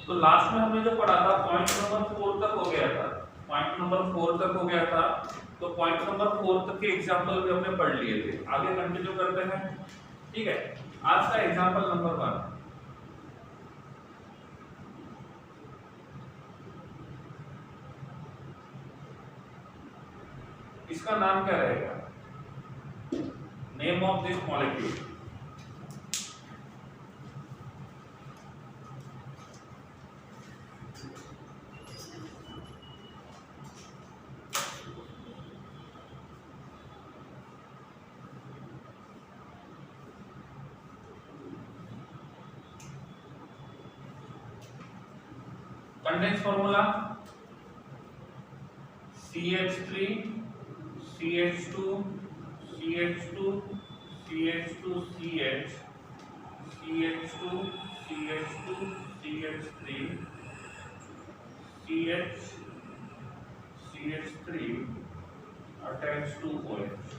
तो लास्ट में हमने जो पढ़ा था पॉइंट नंबर 4 तक हो गया था, पॉइंट नंबर 4 तक हो गया था। तो पॉइंट नंबर 4 तक के एग्जांपल भी हमने पढ़ लिए थे। आगे कंटिन्यू करते हैं, ठीक है। आज का एग्जांपल नंबर 1, इसका नाम क्या रहेगा? Name of this molecule. Condense formula CH3 CH2 CH2 CH2 CH CH2 CH2 CH3 CH CH3 attached to OH।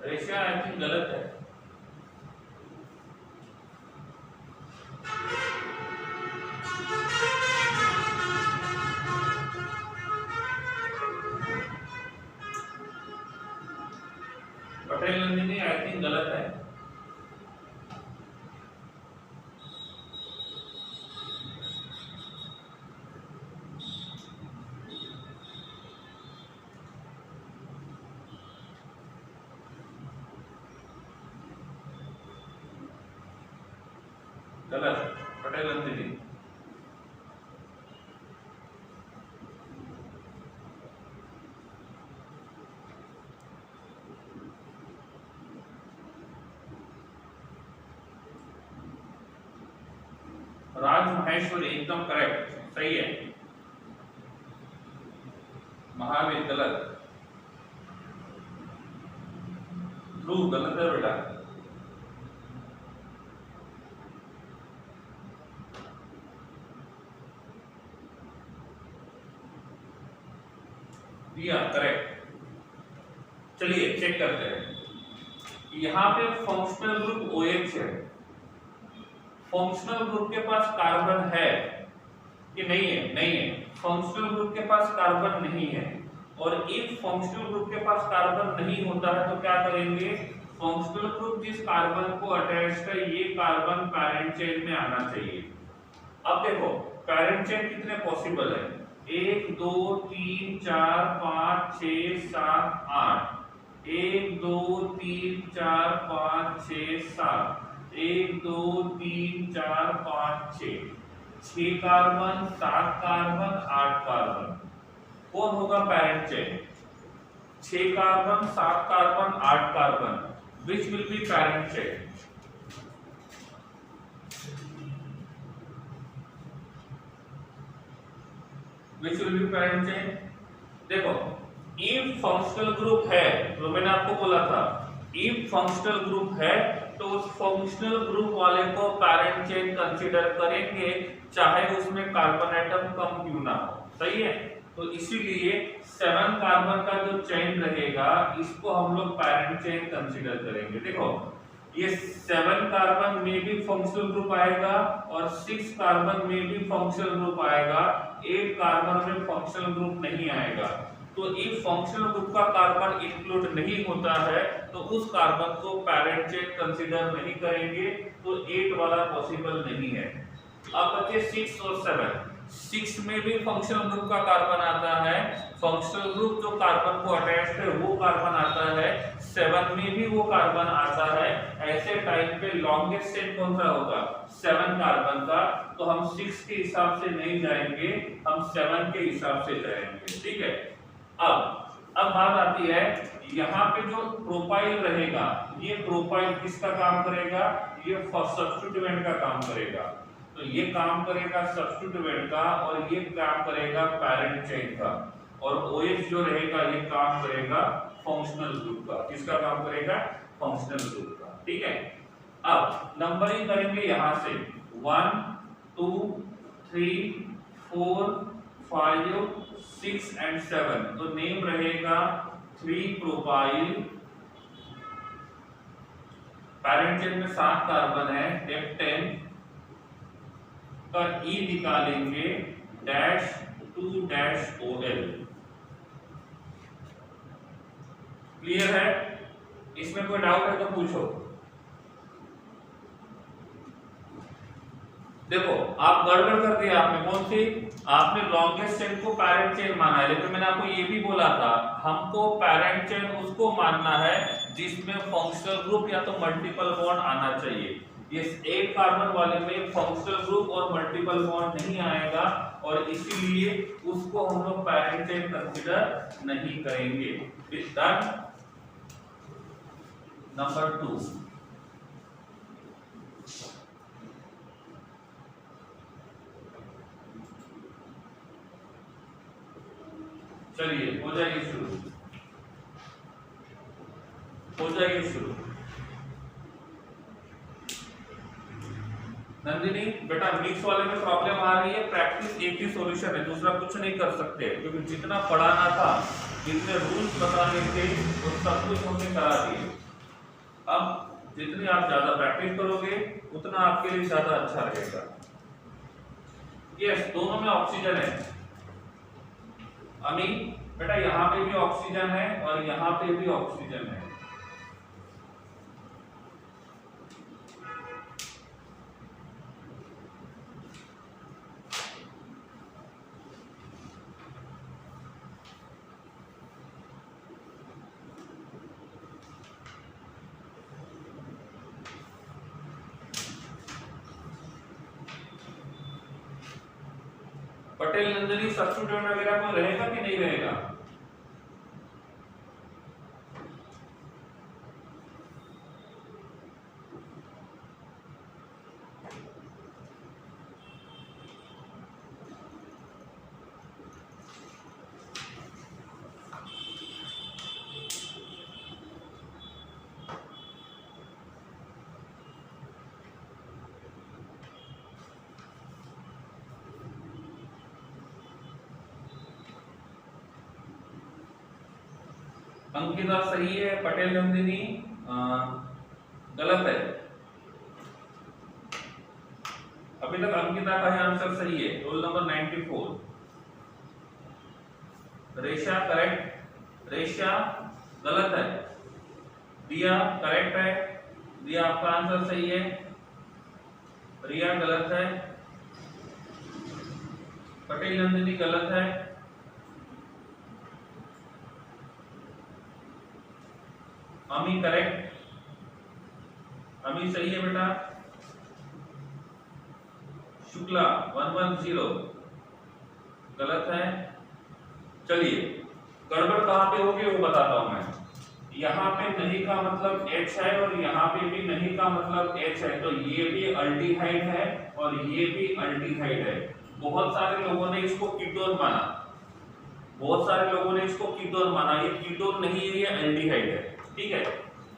Ratio I think गलत है। पटेल नंदिनी आई थिंक गलत है। गलत, पटेल नंदिनी। राज महेश्वरी एकदम करेक्ट, सही है। महावीर गलत, ध्रुव गलत है बेटा। दिया करेक्ट। चलिए चेक करते हैं। यहाँ पे फंक्शनल ग्रुप OH है, फंक्शनल ग्रुप के पास कार्बन है कि नहीं है? नहीं है, फंक्शनल ग्रुप के पास कार्बन नहीं है। और इफ फंक्शनल ग्रुप के पास कार्बन नहीं होता है तो क्या करेंगे? फंक्शनल ग्रुप जिस कार्बन को अटैच है ये कार्बन पैरेंट चेन में आना चाहिए। अब देखो पैरेंट चेन कितने पॉसिबल है? 1 2 3 4 5 6 7 8। 1 2 3 4 5 6 7। 1 2 3 4 5 6 कार्बन, 7 कार्बन, 8 कार्बन। कौन होगा parent chain? 6 carbon, 7 carbon, 8 carbon. Which will be parent chain? Which will be parent chain? देखो इफ फंक्शनल ग्रुप है, तो मैंने आपको बोला था इफ फंक्शनल ग्रुप है तो उस फंक्शनल ग्रुप वाले को पैरेंट चेन कंसीडर करेंगे, चाहे उसमें कार्बन एटम कम क्यों ना हो। सही है, तो इसीलिए 7 कार्बन का जो चेन रहेगा इसको हम लोग पैरेंट चेन कंसीडर करेंगे। देखो ये 7 कार्बन में भी फंक्शनल ग्रुप आएगा और 6 कार्बन में भी फंक्शनल ग्रुप आएगा, 8 कार्बन में फंक्शनल ग्रुप नहीं आएगा। तो इफ फंक्शनल ग्रुप का कार्बन इंक्लूड नहीं होता है तो उस कार्बन को पैरेंट चेन कंसीडर नहीं करेंगे, तो 8 वाला पॉसिबल नहीं है। अब बचे 6 और 7। 6 में भी फंक्शनल ग्रुप का कार्बन आता है, फंक्शनल ग्रुप जो कार्बन को अटैच्ड है वो कार्बन आता है, 7 में भी वो कार्बन आता है। ऐसे टाइम पे लॉन्गेस्ट चेन कौन सा होगा? 7 कार्बन का। तो हम 6 के हिसाब से नहीं जाएंगे, हम 7 के हिसाब से जाएंगे। ठीक है, अब बात आती है यहाँ पे जो प्रोफाइल रहेगा, ये प्रोफाइल किसका काम करेगा, ये सब्स्टिट्यूएंट का काम करेगा। तो ये काम करेगा सब्स्टिट्यूएंट का और ये काम करेगा पैरेंट चेन का, और ओएस जो रहेगा ये काम करेगा फंक्शनल ग्रुप का। किसका काम करेगा, फंक्शनल ग्रुप का। ठीक है, अब नंबरिंग करेंगे यहां से 1 2 3 4 5 6 एंड 7। तो नेम रहेगा 3 प्रोपाइल, पैरेंट चेन में 7 कार्बन है, F10 का E निकालेंगे -2-OL। क्लियर है, इसमें कोई डाउट है तो पूछो। देखो आप गड़बड़ कर दिया आपने, कौन सी, आपने लॉन्गेस्ट चेन को पैरेंट चेन माना है, लेकिन मैंने आपको ये भी बोला था हमको पैरेंट चेन उसको मानना है जिसमें फंक्शनल ग्रुप या तो मल्टीपल बॉन्ड आना चाहिए। ये 8 कार्बन वाले में फंक्शनल ग्रुप और मल्टीपल बॉन्ड नहीं आएगा, और इसीलिए उसको हम लोग पैरेंट चेन कंसीडर नहीं करेंगे। डन। नंबर 2, चलिए हो जाएगी शुरू, हो जाएगी शुरू। नंदिनी बेटा मिक्स वाले में प्रॉब्लम आ रही है, प्रैक्टिस एक ही सॉल्यूशन है, दूसरा कुछ नहीं कर सकते, क्योंकि जितना पढ़ाना था, जितने रूल्स बताने थे वो सब कुछ हमने करा दिए। अब जितनी आप ज्यादा प्रैक्टिस करोगे उतना आपके लिए ज्यादा अच्छा रहेगा। यस, दोनों में ऑक्सीजन है। अमी बेटा यहाँ पे भी ऑक्सीजन है और यहाँ पे भी ऑक्सीजन है। पटेल नंदिनी सब्स्टिट्यूट वगैरह को रहेगा कि नहीं रहेगा? अंकिता सही है, पटेल नंदिनी गलत है। अभी तक अंकिता का ही आंसर सही है, रोल नंबर 94। रेशा करेक्ट, रेशा गलत है। दिया करेक्ट है, दिया आपका आंसर सही है। रिया गलत है, पटेल नंदिनी गलत है। अमी करेक्ट, अमी सही है बेटा। शुक्ला 110 गलत है। चलिए गड़बड़ कहाँ पे होगी वो बताता हूं मैं। यहाँ पे नहीं का मतलब H है और यहाँ पे भी नहीं का मतलब H है, तो ये भी अल्डिहाइड है और ये भी अल्डिहाइड है। बहुत सारे लोगों ने इसको कीटोन माना, बहुत सारे लोगों ने इसको कीटोन माना, ये कीटोन नहीं है, ये एल्डिहाइड है। ठीक है,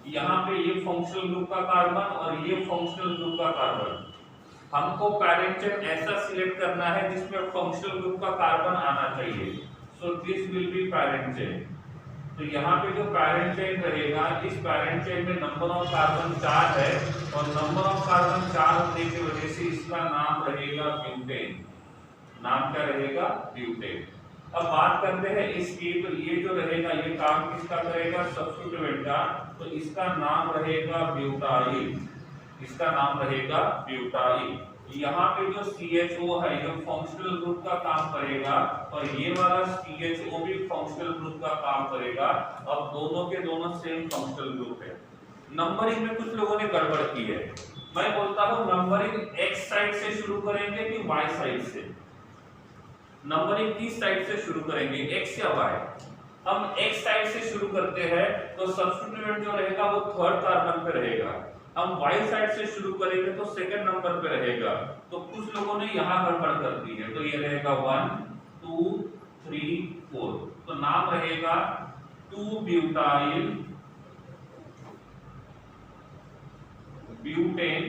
यहाँ पे ये फंक्शनल ग्रुप का कार्बन और ये फंक्शनल ग्रुप का कार्बन। हमको पैरेंट चेन ऐसा सिलेक्ट करना है जिसमें फंक्शनल ग्रुप का कार्बन आना चाहिए। So this will be parent chain. तो यहाँ पे जो पैरेंट चेन रहेगा, इस पैरेंट चेन में नंबर ऑफ कार्बन 4 है और नंबर ऑफ कार्बन 4 होने की वजह से इसका नाम रहेगा ब्यूटेन। नाम क्या रहेगा? ब्यूटेन। अब बात करते हैं इसकी, तो ये जो रहेगा ये काम किसका करेगा? सब्स्टिट्यूएंट का। तो इसका नाम रहेगा ब्यूटाइल, इसका नाम रहेगा ब्यूटाइल। यहाँ पे जो CHO है ये फंक्शनल ग्रुप का काम करेगा और ये वाला CHO भी फंक्शनल ग्रुप का काम करेगा। अब दोनों के दोनों सेम फंक्शनल ग्रुप है। नंबरिंग में कुछ लोगों ने गड़बड़ की है। मैं बोलता हूं नंबरिंग एक्स साइड से शुरू करेंगे कि वाई साइड से? नंबरिंग किस साइड से शुरू करेंगे, एक्स या वाई? हम एक्स साइड से शुरू करते हैं तो सब्स्टिट्यूएंट जो रहेगा वो थर्ड कार्बन पे रहेगा। हम वाई साइड से शुरू करेंगे तो सेकंड नंबर पे रहेगा। तो कुछ लोगों ने यहां गड़बड़ कर दी है, तो ये रहेगा 1 2 3 4, तो नाम रहेगा 2 butyl butane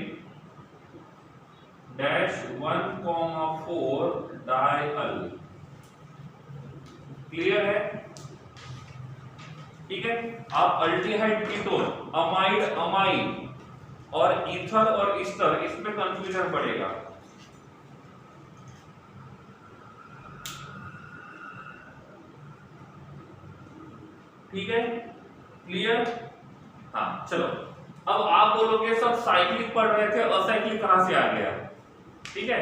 dash 1,4 dial. Clear है? ठीक है। आप अल्डिहाइड, कीटोन, अमाइड, अमाइन और ईथर और ईस्टर, इसमें कंफ्यूजन पड़ेगा। ठीक है, क्लियर? हाँ चलो, अब आप बोलोगे सब साइक्लिक पढ़ रहे थे, असाइक्लिक कहां से आ गया? ठीक है,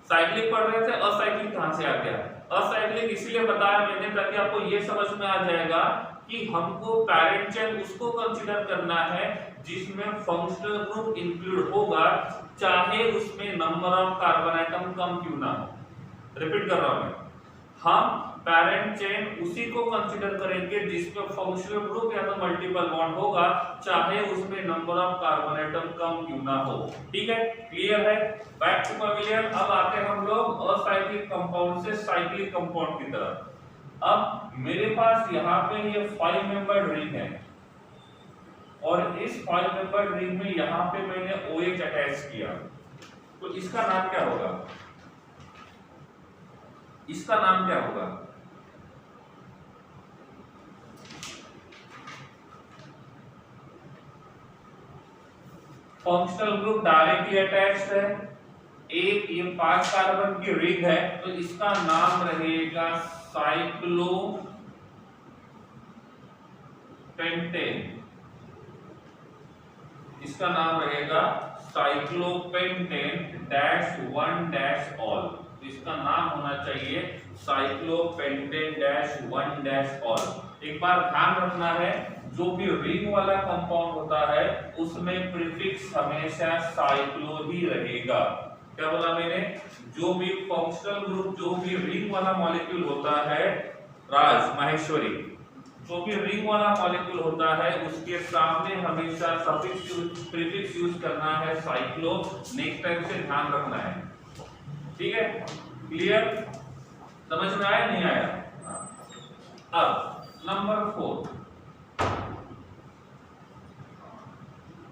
साइक्लिक पढ़ रहे थे, असाइक्लिक कहां से आ गया? असाइक्लिक इसलिए बताया मैंने ताकि आपको ये समझ में आ जाएगा कि हमको पैरेंट चेन उसको कंसीडर करना है जिसमें फंक्शनल ग्रुप इंक्लूड होगा, चाहे उसमें नंबर ऑफ कार्बन एटम कम क्यों ना हो। रिपीट कर रहा हूं मैं, हम पैरेंट चेन उसी को कंसीडर करेंगे जिसमें फंक्शनल ग्रुप या तो मल्टीपल बॉन्ड होगा, चाहे उसमें नंबर ऑफ कार्बन एटम कम क्यों ना हो। ठीक है, क्लियर है? Back to pavilion. अब आते हैं हम लोग असाइक्लिक कंपाउंड से साइक्लिक कंपाउंड की तरफ। अब मेरे पास यहाँ पे ये 5 मेंबर्ड रिंग है और इस 5 मेंबर्ड रिंग में यहाँ पे मैंने OH अटैच किया, तो इसका नाम क्या होगा? इसका नाम क्या होगा? फंक्शनल ग्रुप डायरेक्टली अटैच्ड है, एक ये 5 कार्बन की रिंग है, तो इसका नाम रहेगा साइक्लोपेंटेन। इसका नाम रहेगा साइक्लोपेंटेन डैश 1 डैश ऑल। इसका नाम होना चाहिए साइक्लोपेंटेन डैश 1 डैश ऑल। एक बार ध्यान रखना है, जो भी रिंग वाला कंपाउंड होता है उसमें प्रीफिक्स हमेशा साइक्लो ही रहेगा। क्या बोला मैंने? जो भी फंक्शनल ग्रुप, जो भी रिंग वाला मॉलिक्यूल होता है, राज माहेश्वरी, जो भी रिंग वाला मॉलिक्यूल होता है उसके सामने हमेशा सफिक्स प्रीफिक्स यूज करना है साइक्लो। नेक्स्ट टाइम से ध्यान रखना है। ठीक है, क्लियर? समझ में आया नहीं आया? अब number 4,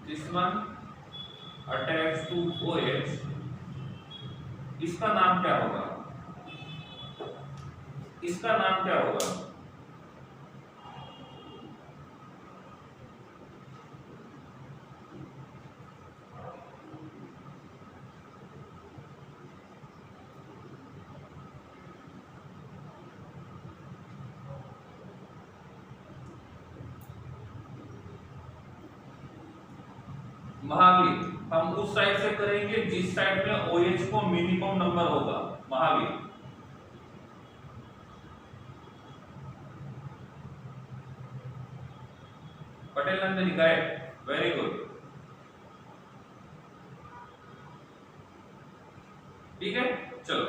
this one attach to OH, इसका नाम क्या होगा? इसका नाम क्या होगा? महावीर। हम उस साइड से करेंगे जिस साइड में OH को मिनिमम नंबर होगा। महावीर, पटेल नंदन गायक, वेरी गुड। ठीक है, चलो,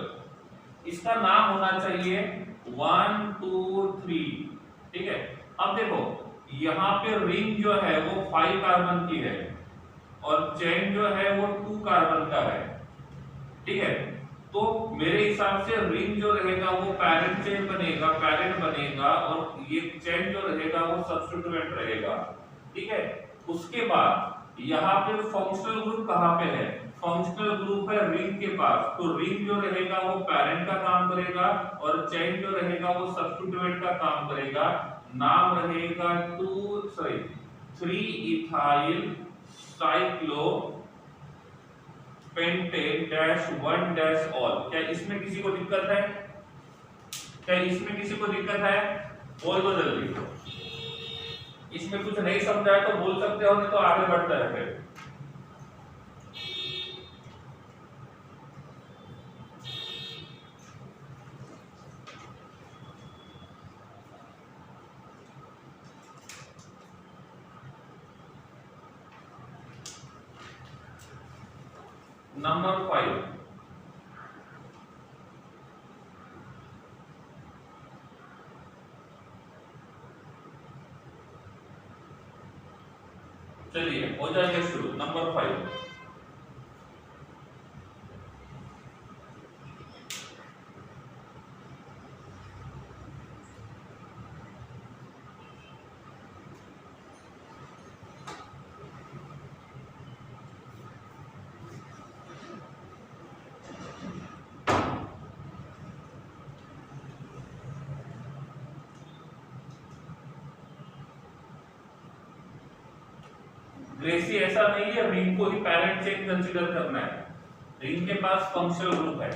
इसका नाम होना चाहिए 1 2 3। ठीक है, अब देखो यहाँ पे रिंग जो है वो 5 कार्बन की है और चेन जो है वो 2 कार्बन का है। ठीक है, तो मेरे हिसाब से रिंग जो रहेगा वो पैरेंट चेन बनेगा, पैरेंट बनेगा, और ये चेन जो रहेगा वो सब्स्टिट्यूएंट रहेगा। ठीक है, उसके बाद यहाँ पे फंक्शनल ग्रुप कहाँ पे है? फंक्शनल ग्रुप है रिंग के पास, तो रिंग जो रहेगा वो पैरेंट का काम करेगा और चेन जो रहेगा वो सब्स्टिट्यूएंट का काम करेगा। नाम रहेगा 3 ethyl cyclo pentane dash 1 dash ol. क्या इसमें किसी को दिक्कत है? क्या इसमें किसी को दिक्कत है? बोल दो जल्दी। इसमें कुछ नहीं समझा तो बोल सकते हो, नहीं तो आगे बढ़ता है फिर। नंबर 5, चलिए हो जाएगा शुरू। नंबर 5, ग्रेसी ऐसा नहीं है रिंग को ही पैरेंट चेन कंसीडर करना है, रिंग के पास फंक्शनल ग्रुप है।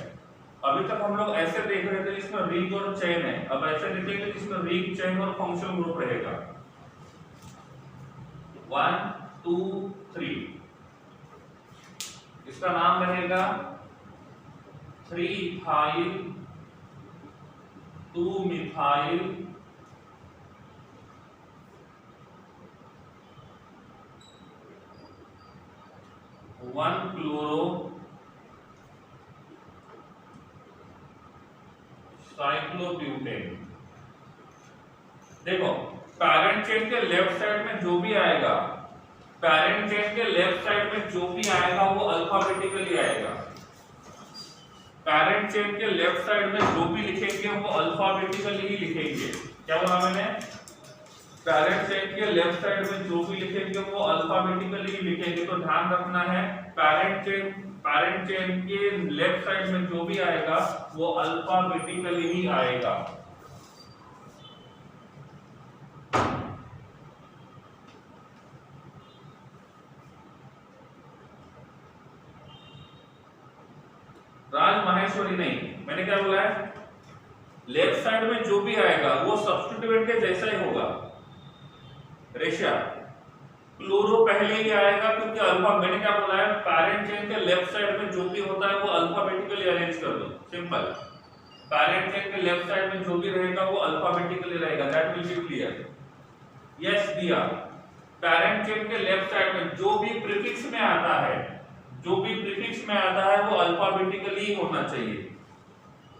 अभी तक हम लोग ऐसे देख रहे थे जिसमें रिंग और चेन है, अब ऐसे देखेंगे जिसमें रिंग, चेन और फंक्शनल ग्रुप रहेगा। 1 2 3, इसका नाम रहेगा 3-इथाइल 2-मिथाइल 1-क्लोरो साइक्लोब्यूटेन। देखो पैरेंट चेन के लेफ्ट साइड में जो भी आएगा, पैरेंट चेन के लेफ्ट साइड में जो भी आएगा वो अल्फाबेटिकली आएगा। पैरेंट चेन के लेफ्ट साइड में जो भी लिखेंगे वो अल्फाबेटिकली ही लिखेंगे। क्या बोला मैंने? पैरेंट चेन के लेफ्ट साइड में जो भी लिखेंगे वो अल्फाबेटिकली ही लिखेंगे। तो ध्यान रखना है पैरेंट चेन के लेफ्ट साइड में जो भी आएगा वो अल्फाबेटिकली ही आएगा। राज माहेश्वरी नहीं, मैंने क्या बोला है? लेफ्ट साइड में जो भी आएगा वो सब्स्टिट्यूएंट के जैसा ही होगा। रेशिया क्लोरो पहले ही आएगा क्योंकि अल्फा, मैंने क्या बोला है? पैरेंट चेन के लेफ्ट साइड में जो भी होता है वो अल्फाबेटिकली अरेंज कर दो, सिंपल। पैरेंट चेन के लेफ्ट साइड में जो भी रहेगा वो अल्फाबेटिकली रहेगा, that will be clear. Yes दिया। पैरेंट चेन के लेफ्ट साइड में जो भी प्रीफिक्स में आता है, जो भी प्रीफिक्स में आता है वो अल्फाबेटिकली होना चाहिए।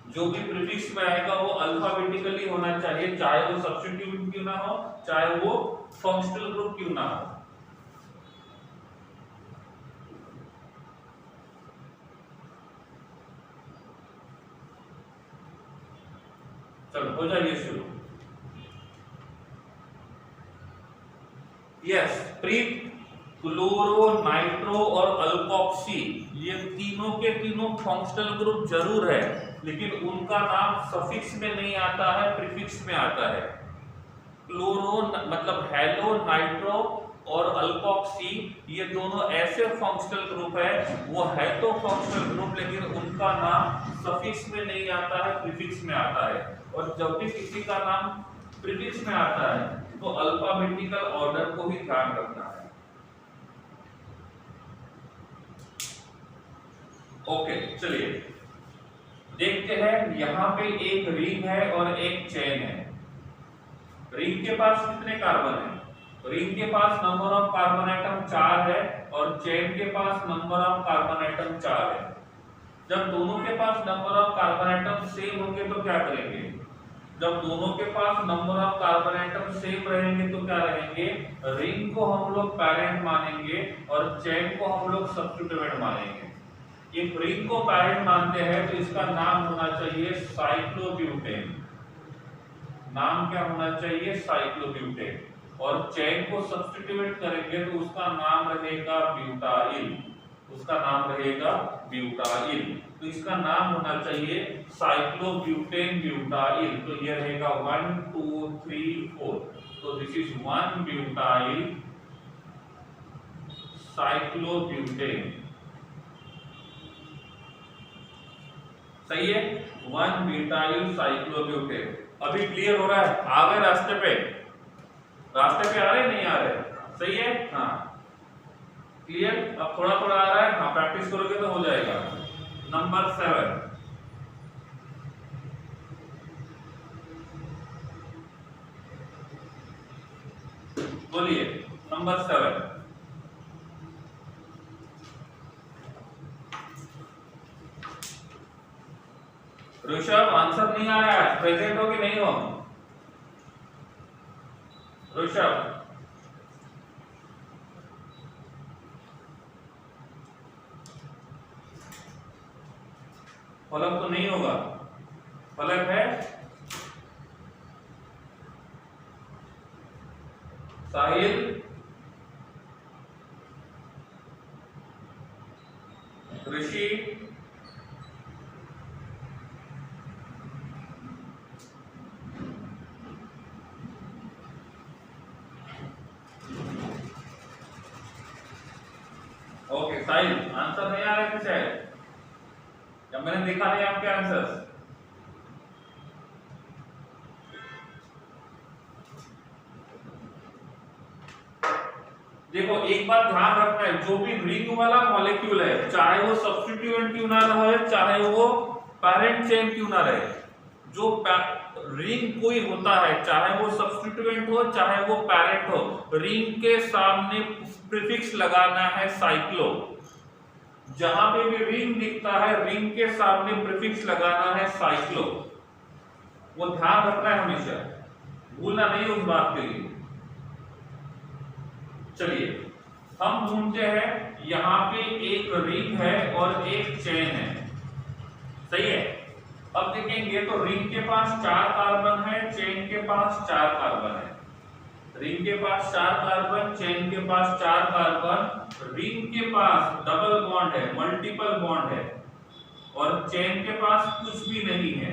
जो भी प्रीफिक्स में आएगा वो अल्फाबेटिकली होना चाहिए, चाहे वो सब्स्टिट्यूट क्यों ना हो, चाहे वो फंक्शनल ग्रुप क्यों ना हो। चलो हो जाइए शुरू। यस, प्रीप, क्लोरो, नाइट्रो और अल्कोक्सी, ये तीनों के तीनों फंक्शनल ग्रुप जरूर है, लेकिन उनका नाम सफिक्स में नहीं आता है, प्रीफिक्स में आता है। क्लोरो मतलब हेलो, नाइट्रो और अल्कोक्सी, ये दोनों ऐसे फंक्शनल ग्रुप है, वो है तो फंक्शनल ग्रुप लेकिन उनका नाम सफिक्स में नहीं आता है, प्रीफिक्स में आता है। और जब भी किसी का नाम प्रीफिक्स में आता है तो अल्फाबेटिकल ऑर्डर को ही ध्यान रखना है। ओके, चलिए देखते हैं। यहां पे एक रिंग है और एक चेन है। रिंग के पास कितने कार्बन है? रिंग के पास नंबर ऑफ कार्बन एटम 4 है और चेन के पास नंबर ऑफ कार्बन एटम 4 है। जब दोनों के पास number of carbon atom same होंगे तो क्या करेंगे? जब दोनों के पास number of carbon atom same रहेंगे तो क्या रहेंगे? रिंग को हम लोग पैरेंट मानेंगे और चेन को हम लोग सब्स्टिट्यूएंट मानेंगे। एक रिंग को पैरेंट मानते हैं तो इसका नाम होना चाहिए साइक्लोब्यूटेन। नाम क्या होना चाहिए? साइक्लोब्यूटेन। और चेन को सब्स्टिट्यूएंट करेंगे तो उसका नाम रहेगा ब्यूटाइल। उसका नाम रहेगा ब्यूटाइल। तो इसका नाम होना चाहिए साइक्लोब्यूटेन ब्यूटाइल। तो ये रहेगा 1 2 3 4। तो दिस इज 1 ब्यूटाइल साइक्लोब्यूटेन। सही है, 1 ब्यूटाइल साइक्लोब्यूटेन। अभी क्लियर हो रहा है? आ गए रास्ते पे? रास्ते पे आ रहे नहीं आ रहे? सही है, हाँ क्लियर। अब थोड़ा थोड़ा आ रहा है, हाँ प्रैक्टिस करोगे तो हो जाएगा। नंबर 7, बोलिए नंबर 7। ऋषभ आंसर नहीं आ रहा है, प्रेजेंट हो कि नहीं हो? ऋषभ फलक तो नहीं होगा, फलक है, साहिल, ऋषि, ओके साहिल आंसर नहीं आ रहा है शायद, जब मैंने देखा नहीं आपके आंसर्स। देखो एक बात ध्यान रखना है, जो भी रिंग वाला मॉलिक्यूल है, चाहे वो सब्स्टिट्यूएंट क्यों ना रहे, चाहे वो पैरेंट चेन क्यों ना रहे, जो रिंग कोई होता है, चाहे वो सब्स्टिट्यूएंट हो चाहे वो पैरेंट हो, रिंग के सामने प्रीफिक्स लगाना है साइक्लो। जहां पे भी रिंग दिखता है, रिंग के सामने प्रीफिक्स लगाना है साइक्लो। वो ध्यान रखना है हमेशा, भूलना नहीं उस बात के लिए। चलिए हम ढूंढते हैं, यहां पे एक रिंग है और एक चेन है, सही है। अब देखेंगे तो रिंग के पास 4 कार्बन है, चेन के पास 4 कार्बन है। रिंग के पास 4 कार्बन, चेन के पास 4 कार्बन, रिंग के पास डबल बॉन्ड है, मल्टीपल बॉन्ड है, और चेन के पास कुछ भी नहीं है।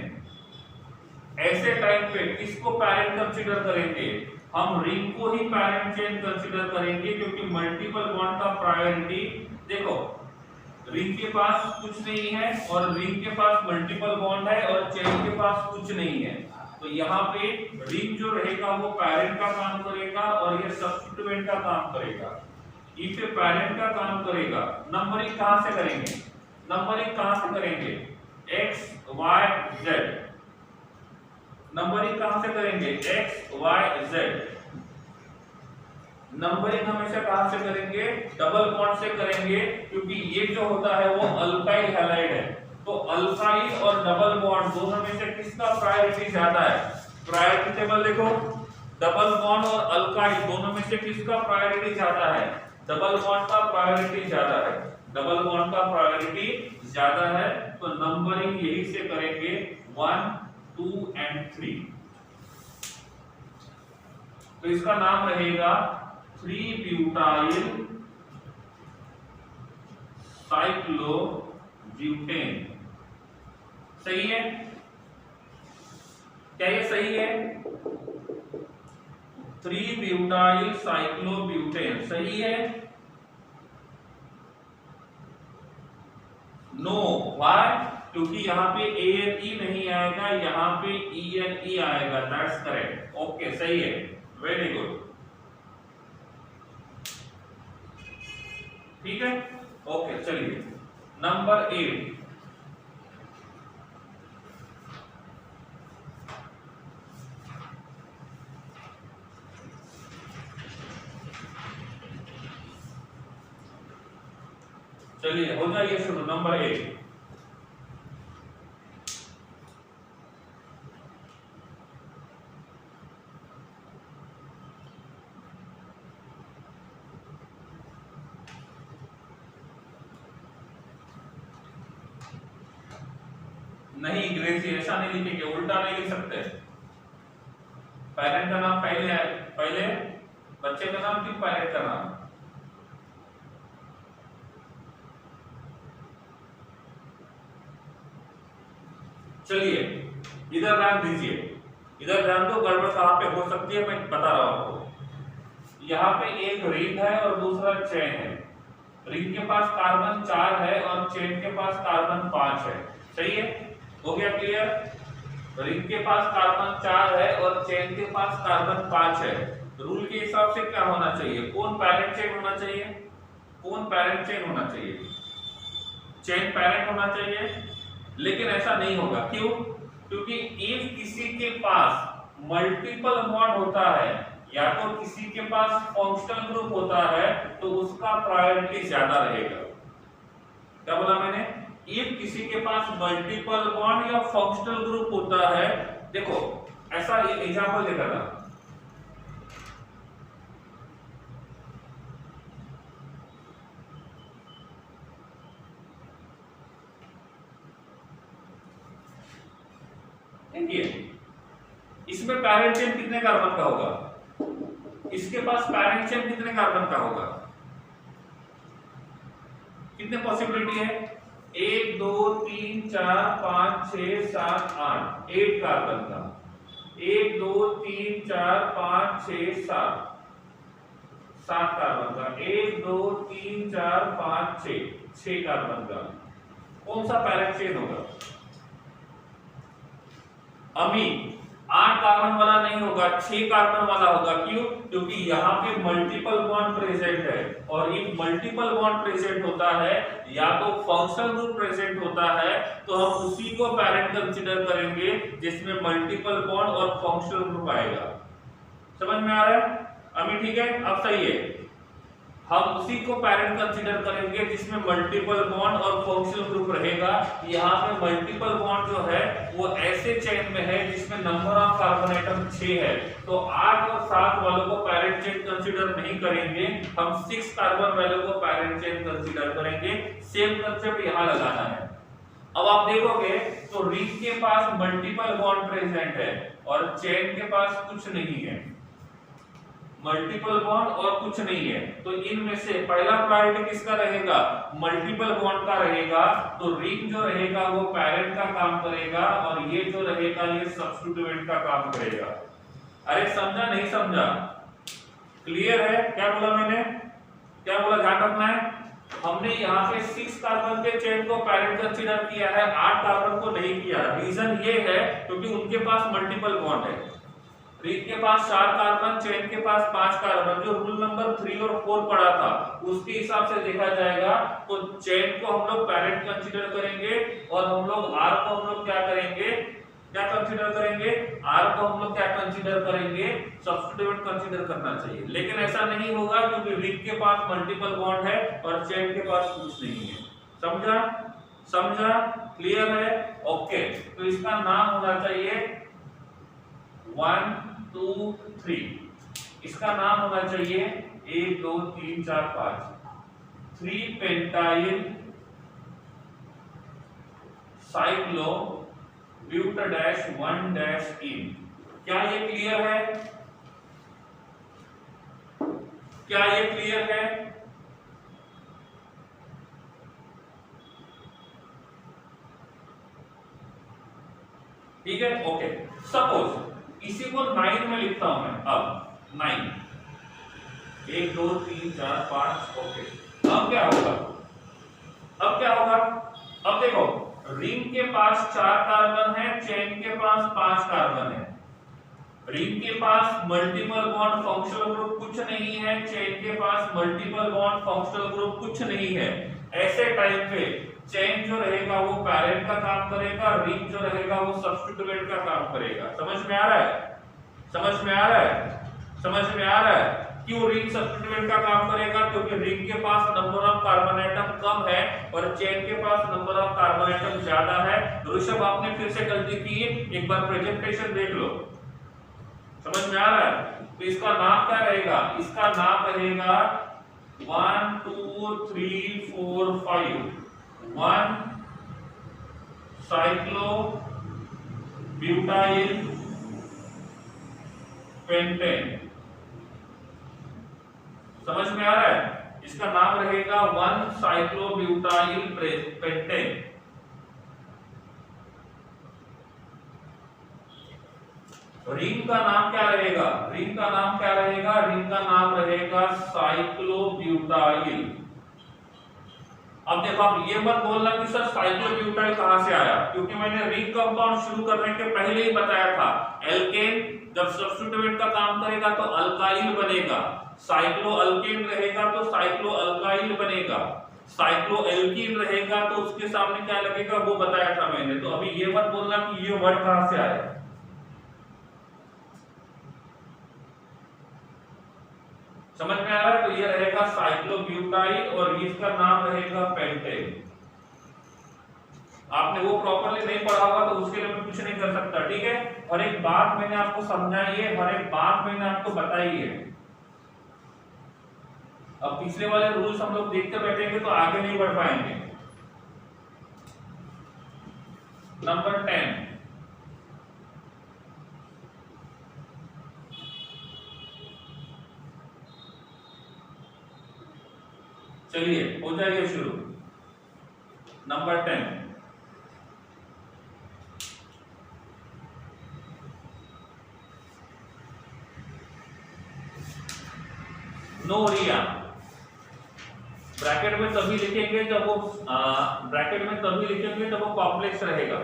ऐसे टाइम पे किसको पैरेंट कंसीडर करेंगे? हम रिंग को ही पैरेंट चेन कंसीडर करेंगे, क्योंकि मल्टीपल बॉन्ड का प्रायोरिटी, देखो रिंग के पास कुछ नहीं है और रिंग के पास मल्टीपल बॉन्ड है और चेन के पास कुछ नहीं है, तो यहाँ पे रिंग जो रहेगा वो पैरेंट का काम करेगा और ये सब्स्टिट्यूएंट का काम करेगा। इफ पैरेंट का काम करेगा, नंबरिंग कहां से करेंगे? नंबरिंग कहां से करेंगे? x y z, नंबरिंग कहां से करेंगे? x y z। नंबरिंग हमेशा कहां से करेंगे? डबल बॉन्ड से करेंगे, क्योंकि ये जो होता है वो अल्काइल हैलाइड है, तो अल्काइल और डबल बॉन्ड दोनों में से किसका प्रायोरिटी ज्यादा है? प्रायोरिटी टेबल देखो, डबल बॉन्ड और अल्काइल दोनों में से किसका प्रायोरिटी ज्यादा है? डबल बॉन्ड का प्रायोरिटी ज्यादा है, डबल बॉन्ड का प्रायोरिटी ज्यादा है, तो नंबरिंग यही से करेंगे 1 2 and 3। तो इसका नाम रहेगा 3-ब्यूटाइल साइक्लोब्यूटेन। सही है? क्या ये सही है? 3-ब्यूटाइल साइक्लोब्यूटेन सही है? No, why? क्योंकि यहाँ पे ANE नहीं आएगा, यहाँ पे ENE आएगा। दैट्स करेक्ट, ओके सही है, वेरी गुड, ठीक है, ओके। चलिए नंबर 8, चलिए हो जाइए शुरू। नंबर 8, नहीं ग्रेसी ऐसा नहीं लिखेंगे, उल्टा नहीं लिख सकते। पेरेंट का नाम पहले है, पहले बच्चे का नाम फिर पेरेंट का नाम। चलिए इधर ध्यान दीजिए, इधर ध्यान दो, गड़बड़ कहां पे हो सकती है मैं बता रहा हूं आपको। यहाँ पे एक रिंग है और दूसरा चेन है। रिंग के पास कार्बन 4 है और चेन के पास कार्बन 5 है, सही है? हो गया क्लियर? रिंग के पास कार्बन 4 है और चेन के पास कार्बन 5 है। रूल के हिसाब से क्या होना चाहिए? कौन पैरेंट चेन होना चाहिए? कौन पैरेंट चेन होना चाहिए? चेन पैरेंट होना चाहिए, लेकिन ऐसा नहीं होगा। क्यों? क्योंकि इफ किसी के पास मल्टीपल बॉन्ड होता है या तो किसी के पास फंक्शनल ग्रुप होता है, तो उसका प्रायोरिटी ज्यादा रहेगा। क्या बोला मैंने? इफ किसी के पास मल्टीपल बॉन्ड या फंक्शनल ग्रुप होता है, देखो ऐसा एग्जांपल देकर ना, देखिए इसमें पैरेंट चेन कितने कार्बन का होगा, इसके पास पैरेंट चेन कितने कार्बन का होगा, कितने पॉसिबिलिटी है, 1 2 3 4 5 6 7 8, 8 कार्बन का, 1 2 3 4 5 6 7, 7 कार्बन का, 1 2 3 4 5 6 कार्बन का, कौन सा पैरेंट चेन होगा, अमीन 8 कार्बन वाला नहीं होगा, 6 कार्बन वाला होगा। क्यों? क्योंकि यहाँ पे मल्टीपल बॉन्ड प्रेजेंट है, और ये मल्टीपल बॉन्ड प्रेजेंट होता है या तो फंक्शनल ग्रुप प्रेजेंट होता है, तो हम उसी को पैरेंट कंसीडर करेंगे जिसमें मल्टीपल बॉन्ड और फंक्शनल ग्रुप आएगा। समझ में आ रहा है अमीन? ठीक है, अब सही है, हम उसी को पैरेंट कंसीडर करेंगे जिसमें मल्टीपल बॉन्ड और फंक्शनल ग्रुप रहेगा। यहाँ पे मल्टीपल बॉन्ड जो है वो ऐसे चेन में है जिसमें नंबर ऑफ कार्बन एटम 6 है, तो 8 और 7 वालों को पैरेंट चेन कंसीडर नहीं करेंगे, हम 6 कार्बन वालों को पैरेंट चेन कंसीडर करेंगे। सेम कंसेप्ट यहाँ लगाना है। अब आप देखोगे तो रिंग के पास मल्टीपल बॉन्ड प्रेजेंट है और चेन के पास कुछ नहीं है, मल्टीपल बॉन्ड और कुछ नहीं है, तो इनमें से पहला प्रायोरिटी किसका रहेगा, मल्टीपल बॉन्ड का रहेगा, तो रिंग जो रहेगा वो पैरेंट का काम करेगा और ये जो रहेगा ये सब्स्टिट्यूएंट का काम करेगा। अरे समझा नहीं समझा? क्लियर है? क्या बोला मैंने, क्या बोला, ध्यान रखना है। हमने यहाँ पे 6 कार्बन के चेन को पैरेंट कंसीडर किया है, 8 कार्बन को नहीं किया। रीजन ये है क्योंकि उनके पास मल्टीपल बॉन्ड है, रिंग के पास 4 कार्बन, चेन के पास 5 कार्बन, जो रूल नंबर 3 और 4 पढ़ा था उसके हिसाब से देखा जाएगा तो चेन को हम लोग पैरेंट कंसीडर करेंगे और हम लोग आर को हम लोग क्या करेंगे, क्या कंसीडर करेंगे, आर को हम लोग क्या कंसीडर करेंगे, सब्स्टिट्यूएंट कंसीडर करना चाहिए। लेकिन ऐसा नहीं होगा क्योंकि रिंग के पास मल्टीपल बॉन्ड है और चेन के पास कुछ नहीं है। समझा? समझा? क्लियर है? ओके, तो इसका नाम होना चाहिए 1 2 3, इसका नाम होना चाहिए 1 2 3 4 5 3 पेंटाइल साइक्लो ब्यूटाडैश 1 डैश इन। क्या ये क्लियर है? क्या ये क्लियर है? ठीक है, ओके। सपोज इसी को 9 में लिखता हूं मैं, अब 9 1 2 3 4 5, ओके। अब क्या होगा, अब क्या होगा, अब देखो रिंग के पास 4 कार्बन है, चेन के पास 5 कार्बन है, रिंग के पास मल्टीपल बॉन्ड फंक्शनल ग्रुप कुछ नहीं है, चेन के पास मल्टीपल बॉन्ड फंक्शनल ग्रुप कुछ नहीं है। ऐसे टाइम पे चेन जो रहेगा वो पैरेंट का काम करेगा, रिंग जो रहेगा वो सब्स्टिट्यूएंट का काम करेगा। समझ में आ रहा है? समझ में आ रहा है? समझ में आ रहा है? क्यों रिंग सब्स्टिट्यूएंट का काम करेगा? क्योंकि रिंग के पास नंबर ऑफ कार्बन एटम कम है और चेन के पास नंबर ऑफ कार्बन एटम ज्यादा है। ऋषभ आपने फिर से गलती की, एक बार प्रेजेंटेशन देख लो। समझ में आ रहा है? तो इसका नाम क्या रहेगा, इसका नाम रहेगा 1 2 3 4 5 1 साइक्लो ब्यूटाइल पेंटेन। समझ में आ रहा है? इसका नाम रहेगा 1 साइक्लो ब्यूटाइल पेंटेन। रिंग का नाम क्या रहेगा, रिंग का नाम क्या रहेगा, रिंग का नाम रहेगा साइक्लोब्यूटाइल। अब देखो आप ये मत बोलना कि सर साइक्लोब्यूटाइल कहां से आया, क्योंकि मैंने रिंग कंपाउंड शुरू करने के पहले ही बताया था एल्केन जब सब्स्टिट्यूएंट का काम करेगा तो अल्काइल बनेगा, साइक्लो अल्केन रहेगा तो साइक्लो अल्काइल बनेगा, साइक्लो एल्कीन रहेगा तो उसके सामने क्या लगेगा वो बताया था मैंने। तो अभी ये मत बोलना कि ये वर्ड कहां से आया। समझ में आ रहा है? तो ये रहेगा साइक्लोब्यूटाइल और इसका नाम रहेगा पेंटेन। आपने वो प्रॉपर्ली नहीं पढ़ा होगा तो उसके लिए मैं कुछ नहीं कर सकता, ठीक है। हर एक बात मैंने आपको समझाई है, हर एक बात मैंने आपको बताई है। अब पिछले वाले रूल्स हम लोग देखते बैठेंगे तो आगे नहीं बढ़ पाएंगे। नंबर 10, चलिए हो जाइए शुरू। नंबर 10, नो रिया। ब्रैकेट में तभी लिखेंगे जब वो कॉम्प्लेक्स रहेगा।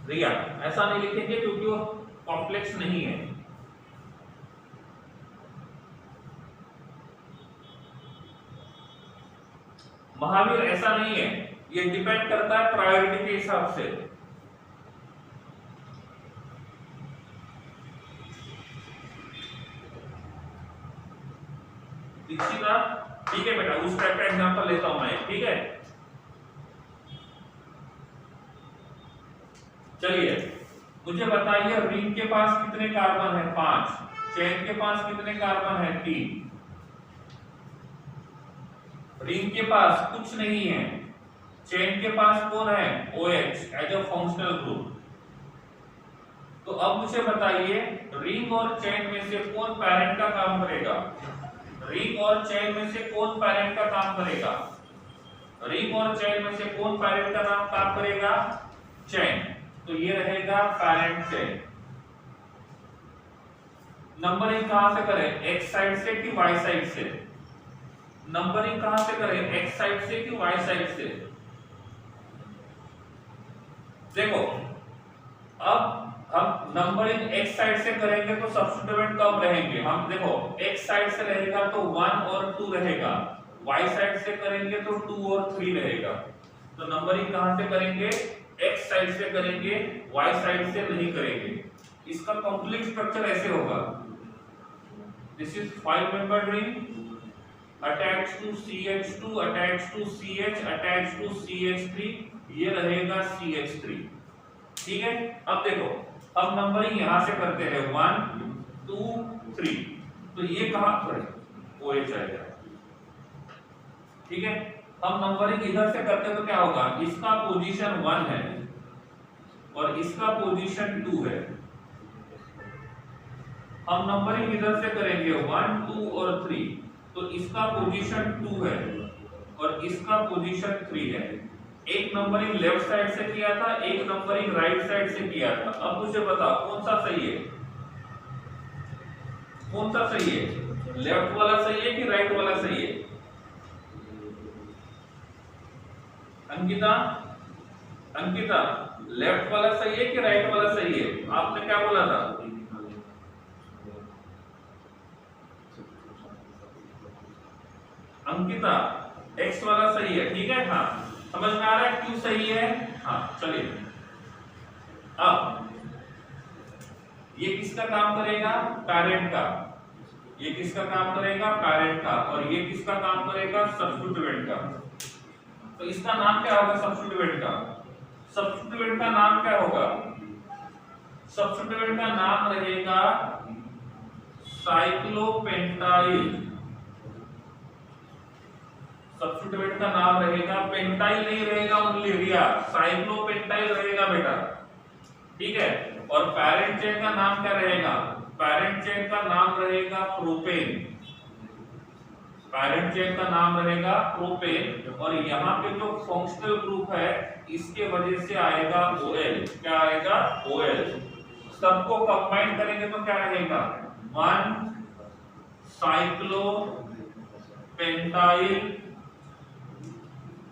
रिया ऐसा नहीं लिखेंगे क्योंकि वो कॉम्प्लेक्स नहीं है। महावीर ऐसा नहीं है, ये डिपेंड करता है प्रायोरिटी के हिसाब से। दीक्षिता ठीक है बेटा, उस टाइप का एग्जांपल लेता हूं मैं, ठीक है। चलिए मुझे बताइए रिंग के पास कितने कार्बन है? 5। चेन के पास कितने कार्बन है? 3। रिंग के पास कुछ नहीं है, चेन के पास कौन है? OH as a functional group. तो अब मुझे बताइए रिंग और चेन में से कौन पैरेंट का काम करेगा? रिंग और चेन में से कौन पैरेंट का काम करेगा? रिंग और चेन में से कौन पैरेंट का नाम काम करेगा? चेन। तो ये रहेगा पैरेंट चेन। नंबरिंग कहां से करें? एक्स साइड से कि वाई साइड से? नंबरिंग कहां से करें? एक्स साइड से कि वाई साइड से? देखो अब हम नंबरिंग एक्स साइड से करेंगे तो सब्स्टिट्यूएंट कम रहेंगे। हम देखो एक्स साइड से रहेगा तो 1 और 2 रहेगा, वाई साइड से करेंगे तो 2 और 3 रहेगा। तो नंबरिंग कहां से करेंगे? एक्स साइड से करेंगे, वाई साइड से नहीं करेंगे। इसका कंप्लीट स्ट्रक्चर ऐसे होगा, this is 5 membered ring attached to CH2 attached to CH attached to CH3, ये रहेगा CH3, ठीक है। अब देखो अब नंबरिंग यहां से करते हैं 1 2 3, तो ये कहां पर OH आएगा, ठीक है। हम नंबरिंग इधर से करते तो क्या होगा? इसका पोजीशन 1 है और इसका पोजीशन 2 है। हम नंबरिंग इधर से करेंगे 1 2 और 3, तो इसका पोजीशन 2 है और इसका पोजीशन 3 है। एक नंबरिंग लेफ्ट साइड से किया था, एक नंबरिंग राइट साइड से किया था। अब मुझे बता कौन सा सही है? कौन सा सही है? लेफ्ट वाला सही है कि राइट वाला सही है? अंकिता अंकिता लेफ्ट वाला सही है कि राइट वाला सही है? आपने क्या बोला था? अंकिता एक्स वाला सही है, ठीक है। हाँ समझ में आ रहा है क्यों सही है? हाँ चलिए अब ये किसका काम करेगा? पैरेंट का। ये किसका काम करेगा? पैरेंट का। और ये किसका काम करेगा? सब्स्टिट्यूएंट का। तो इसका नाम क्या होगा? सब्स्टिट्यूएंट का। सब्स्टिट्यूएंट का नाम क्या होगा? सब्स्टिट्यूएंट का नाम रहेगा साइक्लोपेंटाइल। सब्स्टिट्यूएंट का नाम रहेगा, पेंटाइल नहीं रहेगा ओनली रिया, साइक्लोपेंटाइल रहेगा बेटा, ठीक है। और पैरेंट चेन का नाम क्या रहेगा? पैरेंट चेन का नाम रहेगा प्रोपेन। पैरेंट चेन का नाम रहेगा प्रोपेन। और यहाँ पे जो फंक्शनल ग्रुप है इसके वजह से आएगा OL। क्या आएगा? OL। सबको कंबाइन करेंगे तो क्या रहेगा? 1 cyclopentyl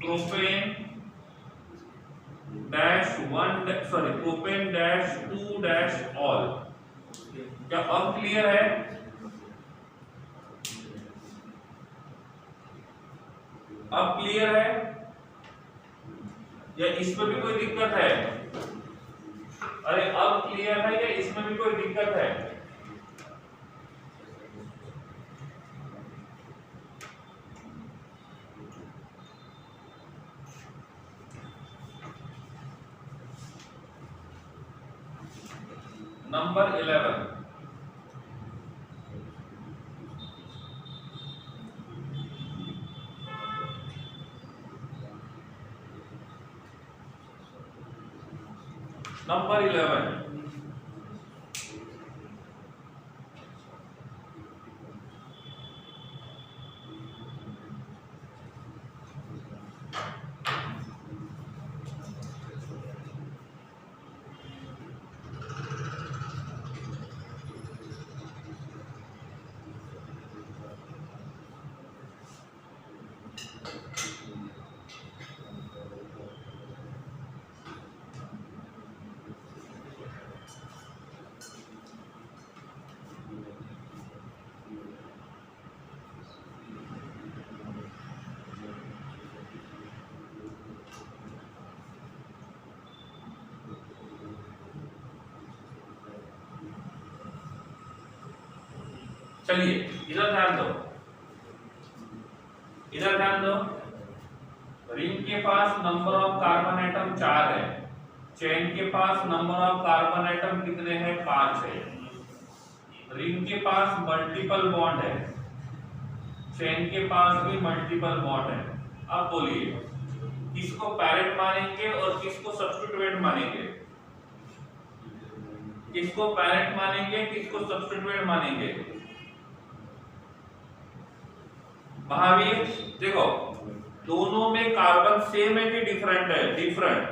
propane dash 1 sorry propane dash 2 dash ol. क्या अब क्लियर है? अब क्लियर है या इसमें भी कोई दिक्कत है? अरे अब क्लियर है या इसमें भी कोई दिक्कत है? नंबर 11, नंबर 11, चलिए इधर ध्यान दो, इधर ध्यान दो। रिंग के पास नंबर ऑफ कार्बन एटम 4 है, चेन के पास नंबर ऑफ कार्बन एटम कितने हैं? 5 है। रिंग के पास मल्टीपल बॉन्ड है, चेन के पास भी मल्टीपल बॉन्ड है। अब बोलिए किसको पैरेंट मानेंगे और किसको सब्स्टिट्यूएंट मानेंगे? किसको पैरेंट मानेंगे, किसको सब्स्टिट्यूएंट मानेंगे? महावीर देखो, दोनों में कार्बन सेम है कि डिफरेंट है? डिफरेंट।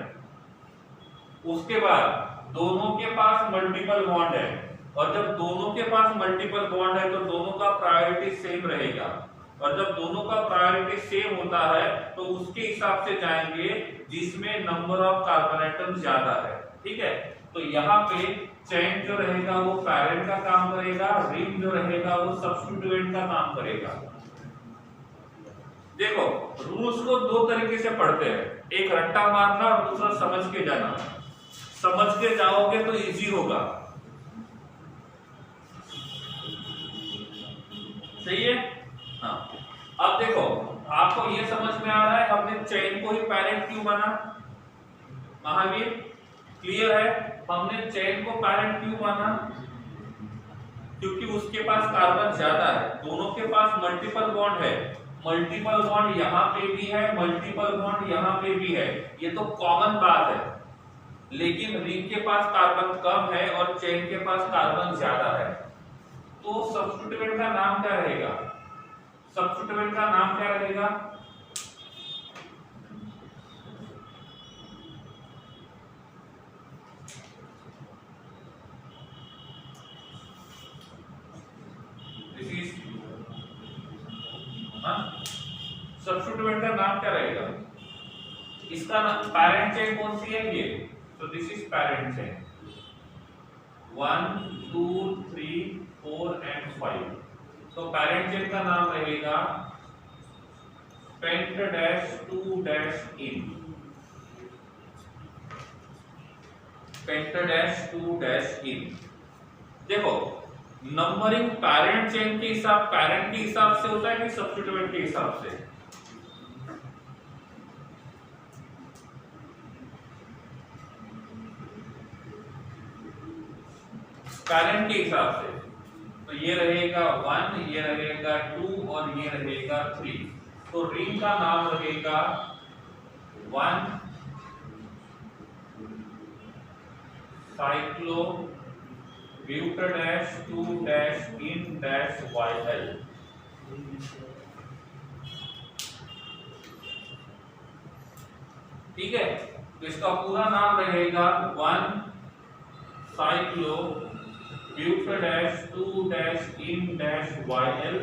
उसके बाद दोनों के पास मल्टीपल बॉन्ड है, और जब दोनों के पास मल्टीपल बॉन्ड है तो दोनों का प्रायोरिटी सेम रहेगा, और जब दोनों का प्रायोरिटी सेम होता है तो उसके हिसाब से जाएंगे जिसमें नंबर ऑफ कार्बन एटम ज्यादा है। ठीक है, तो यहाँ पे चेन जो रहेगा वो पैरेंट का काम करेगा, रिंग जो रहेगा वो सब्स्टिट्यूएंट का काम करेगा। देखो रूल्स को दो तरीके से पढ़ते हैं, एक रट्टा मारना और दूसरा समझ के जाना। समझ के जाओगे तो इजी होगा, सही है? हाँ, अब देखो आपको ये समझ में आ रहा है हमने चेन को ही पैरेंट क्यों माना? महावीर क्लियर है? हमने चेन को पैरेंट क्यों माना? क्योंकि उसके पास कार्बन ज्यादा है, दोनों के पास मल्टीपल बॉन्ड है। मल्टीपल बॉन्ड यहाँ पे भी है, मल्टीपल बॉन्ड यहाँ पे भी है, ये तो कॉमन बात है। लेकिन रिंग के पास कार्बन कम है और चेन के पास कार्बन ज्यादा है, तो सब्स्टिट्यूएंट का नाम क्या रहेगा? सब्स्टिट्यूएंट का नाम क्या रहेगा? सब्स्टिट्यूएंट का नाम क्या रहेगा? इसका पैरेंट चेन कौन सी है? ये, तो this is parent chain 1 2 3 4 and 5। तो पैरेंट चेन का नाम रहेगा pent dash 2 dash ene, pent dash 2 dash ene. देखो नंबरिंग पैरेंट चेन के हिसाब, पैरेंट के हिसाब से होता है कि सब्स्टिट्यूएंट के हिसाब से? पैरेंट के हिसाब से। तो ये रहेगा 1, ये रहेगा 2 और ये रहेगा 3। तो रिंग का नाम रहेगा 1 cyclo buta dash 2 dash ene dash YL। ठीक है, तो इसका पूरा नाम रहेगा 1 cyclo buta dash 2 dash ene dash YL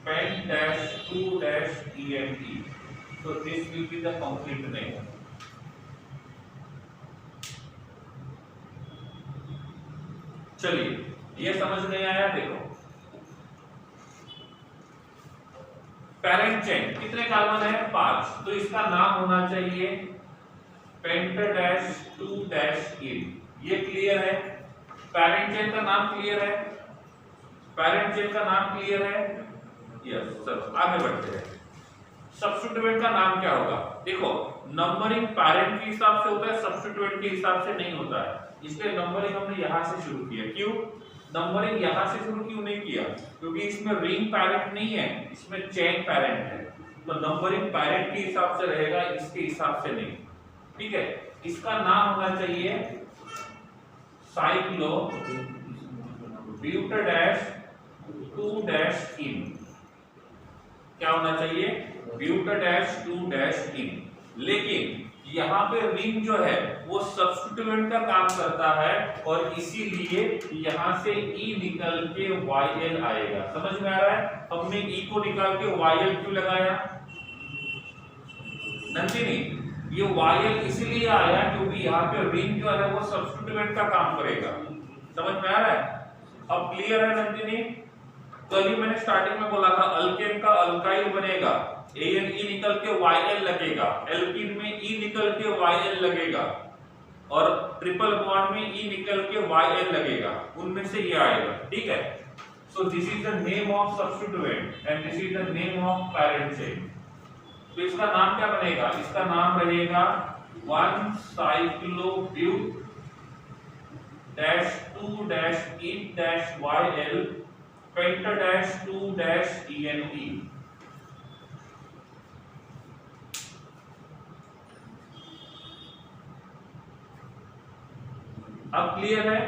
pent dash 2 dash ENT। So this will be the complete name. चलिए ये समझ नहीं आया? देखो पैरेंट चेन कितने कार्बन है? 5। तो इसका नाम होना चाहिए पेंट डैश 2 डैश इन। ये क्लियर है? पैरेंट चेन का नाम क्लियर है? पैरेंट चेन का नाम क्लियर है? यस। चलो आगे बढ़ते हैं। सब्स्टिट्यूएंट का नाम क्या होगा? देखो नंबरिंग पेरेंट के हिसाब से होता है, सब्स्टिट्यूएंट के हिसाब से नहीं होता है, इसलिए नंबरिंग हमने यहां से शुरू किया। क्यों नंबरिंग यहां से शुरू क्यों नहीं किया? क्योंकि इसमें रिंग पेरेंट नहीं है, इसमें चेन पेरेंट है, तो नंबरिंग पेरेंट के हिसाब से रहेगा, इसके हिसाब से नहीं। ठीक है, इसका नाम होना चाहिए साइक्लो ब्यूटाडैश 2-इन। क्या होना चाहिए? ब्यूटाडैश 2-इन। लेकिन यहाँ पे रिंग जो है वो सब्स्टिट्यूएंट का काम करता है और इसीलिए यहाँ से ई निकल के YL आएगा। समझ में आ रहा है? हमने ई को निकाल के YL क्यों लगाया नंदिनी? ये YL इसलिए आया क्योंकि यहाँ पे रिंग जो है वो सब्स्टिट्यूएंट का काम करेगा। समझ में आ रहा है? अब क्लियर है नंदिनी? कल ही मैंने स्टार्टिंग में बोला था अल्केन का अल्काइल बनेगा, ANE निकल के YL लगेगा, एल्कीन में E निकल के YL लगेगा और ट्रिपल बॉन्ड में E निकल के YL लगेगा, उनमें से ये आएगा। ठीक है, so this is the name of substituent and this is the name of parent chain. तो इसका नाम क्या बनेगा? इसका नाम रहेगा 1-साइक्लोब्यूट -2-इन-YL penta-2-ENE। अब क्लियर है?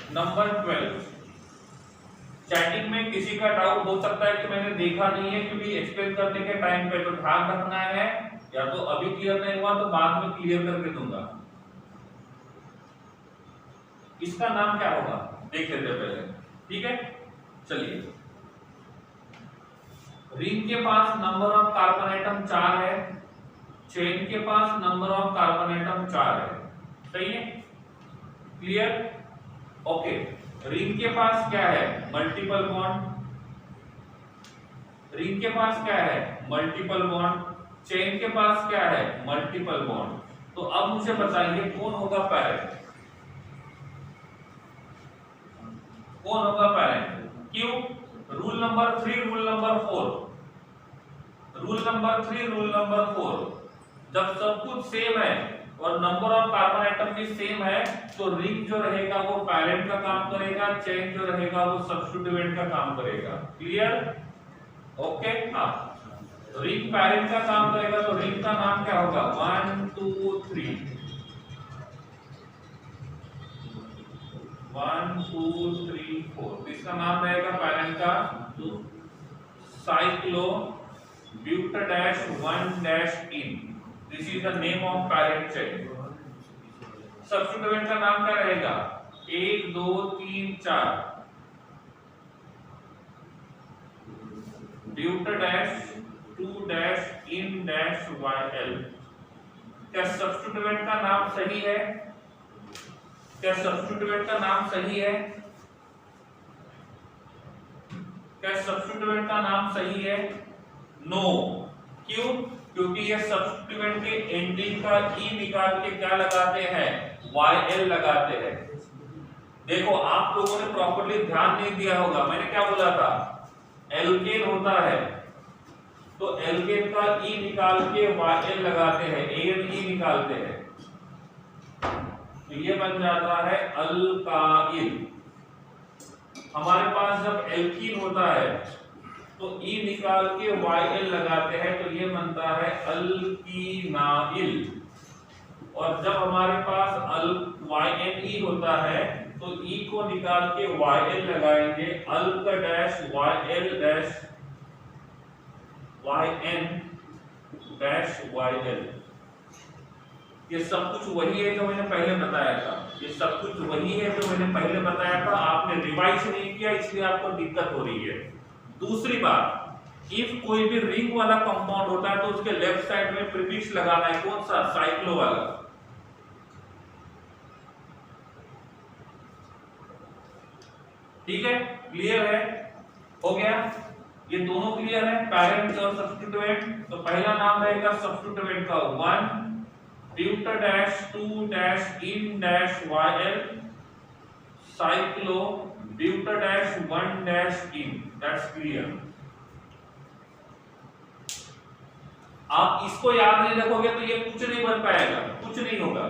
नंबर 12, चैटिंग में किसी का डाउट हो सकता है कि मैंने देखा नहीं है, क्योंकि एक्सप्लेन करने के टाइम पे तो ध्यान रखना है, या तो अभी क्लियर नहीं हुआ तो बाद में क्लियर करके दूंगा। इसका नाम क्या होगा देख लेते हैं पहले। ठीक है, चलिए। रिंग के पास नंबर ऑफ कार्बन आइटम 4 है, चेन के पास नंबर ऑफ कार्बन आइटम 4 है। सही है? क्लियर? ओके, रिंग के पास क्या है? Multiple bond. रिंग के पास क्या है? Multiple bond. चेन के पास क्या है? Multiple bond. तो अब मुझे बताइए कौन होगा पेरेंट? कौन होगा पेरेंट? क्यों? Rule number 3, rule number 4, rule number 3, rule number 4, जब सब कुछ सेम है और नंबर ऑफ कार्बन आइटम भी सेम है तो रिंग जो रहेगा वो पेरेंट का काम करेगा, चेन जो रहेगा वो सब्स्टिट्यूएंट का काम करेगा। क्लियर? ओके, हाँ, रिंग पेरेंट का काम करेगा तो रिंग का नाम क्या होगा? 1 2 3, 1 2 3 4। इसका नाम रहेगा पेरेंट का साइक्लो ब्यूटाडैश 1-इन। This is the name of parent chain. Substituent का नाम क्या रहेगा? 1 2 3 4 ब्यूटाडैश 2-इन-YL। क्या सब्स्टिट्यूएंट का नाम सही है? क्या सब्स्टिट्यूएंट का नाम सही है? क्या सब्स्टिट्यूएंट का नाम सही है? नो। क्यों? क्योंकि ये सब्स्टिट्यूएंट के एंडिंग का ई निकाल के क्या लगाते हैं? YL लगाते हैं। देखो, आप लोगों ने प्रॉपर्ली ध्यान नहीं दिया होगा, मैंने क्या बोला था? एल्केन होता है तो एल्केन का ई निकाल के YL लगाते हैं, ANE निकालते हैं, तो ये बन जाता है अल्काइल। हमारे पास जब एल्कीन होता है तो ई निकाल के YL लगाते हैं तो ये बनता है अल्कीनाइल। और जब हमारे पास YNE होता है तो ई को निकाल के YL लगाएंगे, अल्का-YN-YL। ये सब कुछ वही है जो मैंने पहले बताया था, ये सब कुछ वही है जो मैंने पहले बताया था, आपने रिवाइज नहीं किया इसलिए आपको दिक्कत हो रही है। दूसरी बात, इफ कोई भी रिंग वाला कंपाउंड होता है तो उसके लेफ्ट साइड में प्रीफिक्स लगाना है, कौन सा? साइक्लो वाला। ठीक है? क्लियर है? हो गया, ये दोनों क्लियर है, पेरेंट और सब्स्टिट्यूएंट। तो पहला नाम रहेगा सब्स्टिट्यूएंट का 1 buta dash 2 dash ene dash YL cyclo buta dash 1 dash in. That's clear. आप इसको याद नहीं रखोगे तो ये कुछ नहीं बन पाएगा, कुछ नहीं होगा,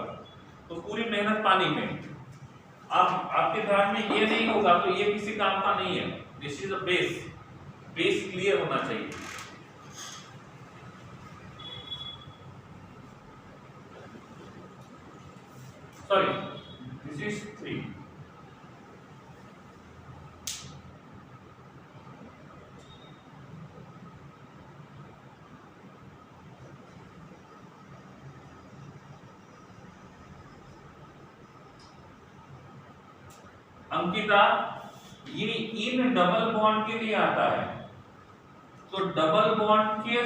तो पूरी मेहनत पानी में। आप आपके ध्यान में ये नहीं होगा तो ये किसी काम का नहीं है। This is a base, base clear होना चाहिए। Sorry, this is 3। अंकिता, ये इन डबल बॉन्ड के लिए आता है, तो डबल बॉन्ड के